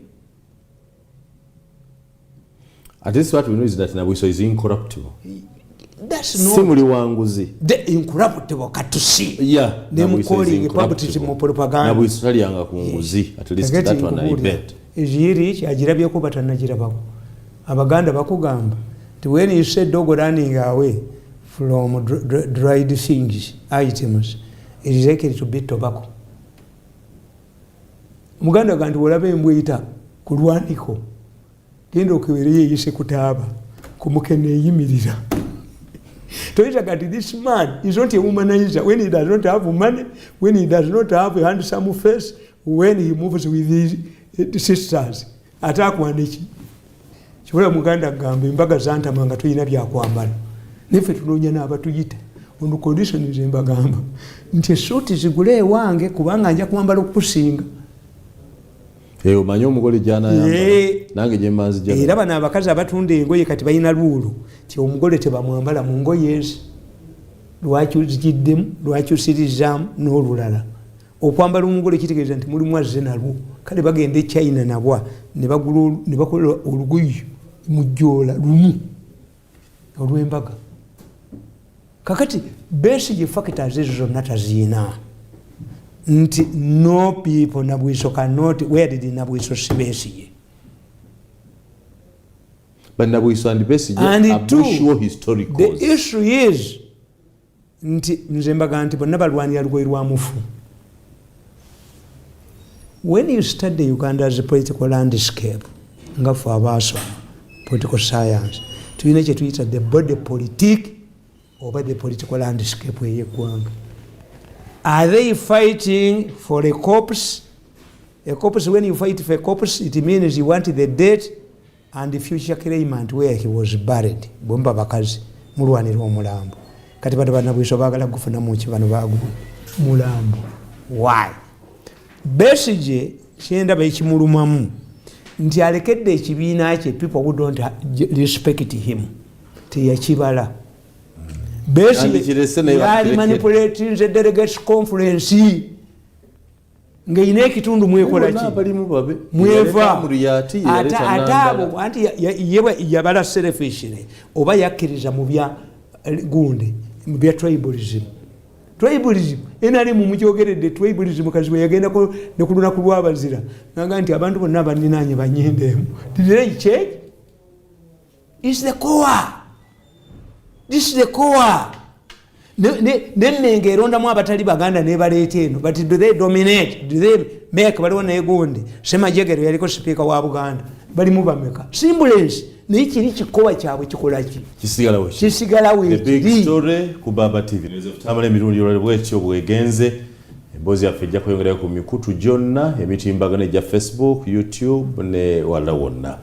At least what we know is that Nabwiso is incorruptible. That's not Simuli wanguzi. The incorruptible katusi. Yeah. Them calling publicism propaganda. Nabwiso tali yanga kunguzi. At least that one I bet. Ejiri ajirabyeko batanagirabako. Abaganda bakugamba. When you said dog running away from dried things, items, it is likely to be tobacco. Muganda ganti wolabe mbwita kulwaniko. Genda okwebereye yise kutaaba kumukene yimirira. Toyita gati this man is not a womanizer when he does not have money, when he does not have a handsome face, when he moves with his sisters. Atakwaniki. Kibula muganda gamba embaga zantamanga tuyina byakwambala. Nefe tunoonya n'abatuyita. On condition embagamba. Nti suuti zigule ewange kubanga nja kwambala okusinga. Omanyi omugole gyana yamba nange gye mmanzi gyana. Era bano abakazi abatunda engoye kati balina luulu ti omugole tebamwambala mu ngoye ezi. Lwaki uzigiddemu, lwaki usirizaamu n'olulala. Okwambala omugole kitegeeza nti mulimu azze nalwo. Kale bagenda e China nabwa ne bakola olugoye mu jjoola lumu olw'embaga. Kakati Besigye factors ezo zonna taziina. Nti no people Nabwiso cannot. Where did Nabwiso see Besigye? But Nabwiso and Besigye are sure historical. The issue is nti nze mbaga nti bonna balwanira lugoye lwa mufu. When you study Uganda's political landscape, nga for abasoma political science, tuyina kye tuyita the body politic oba the political landscape ey'eggwanga. Are they fighting for a corpse? A corpse, when you fight for a corpse, it means you want the dead and the future claimant where he was buried. Bomba bakazi, mulwanira omulambo. Kati bano Nabwiso baagala kufunamu ki bano baagu mulambo. Why? Besigye kyendaba ekimulumamu nti alekedde ekibiina kye people who don't respect him teyakibala. Besigye yali manipulating the delegates conference ng'eyina ekitundu mwekola ki mweva ate abo anti yabala selfishly oba yakkiriza mu bya gunde mu bya tribalism. Tribalism enali mu mukyogeredde tribalism kazi we yagendako ne ku lunaku lw'abazira nanga nti abantu bonna abaninaanye banyendeemu. Did they change? It's the core. This is the core. Nemmenge erondamu abatali baganda nebaleeta eno. But do they dominate? Do they make baliwo negundi? Semajegero yaliko sipiika wa Buganda. Balimu bameka. Simulence. Naye kiri kikowa kyabwe kikola ki? Kisigala we. The big story ku Baba TV. Tamale Mirundi olwekyo bwegenze. Emboozi yaffe ejja kweyongerayo ku mikutu gyonna emitimbagano egya Facebook, YouTube ne wala wonna.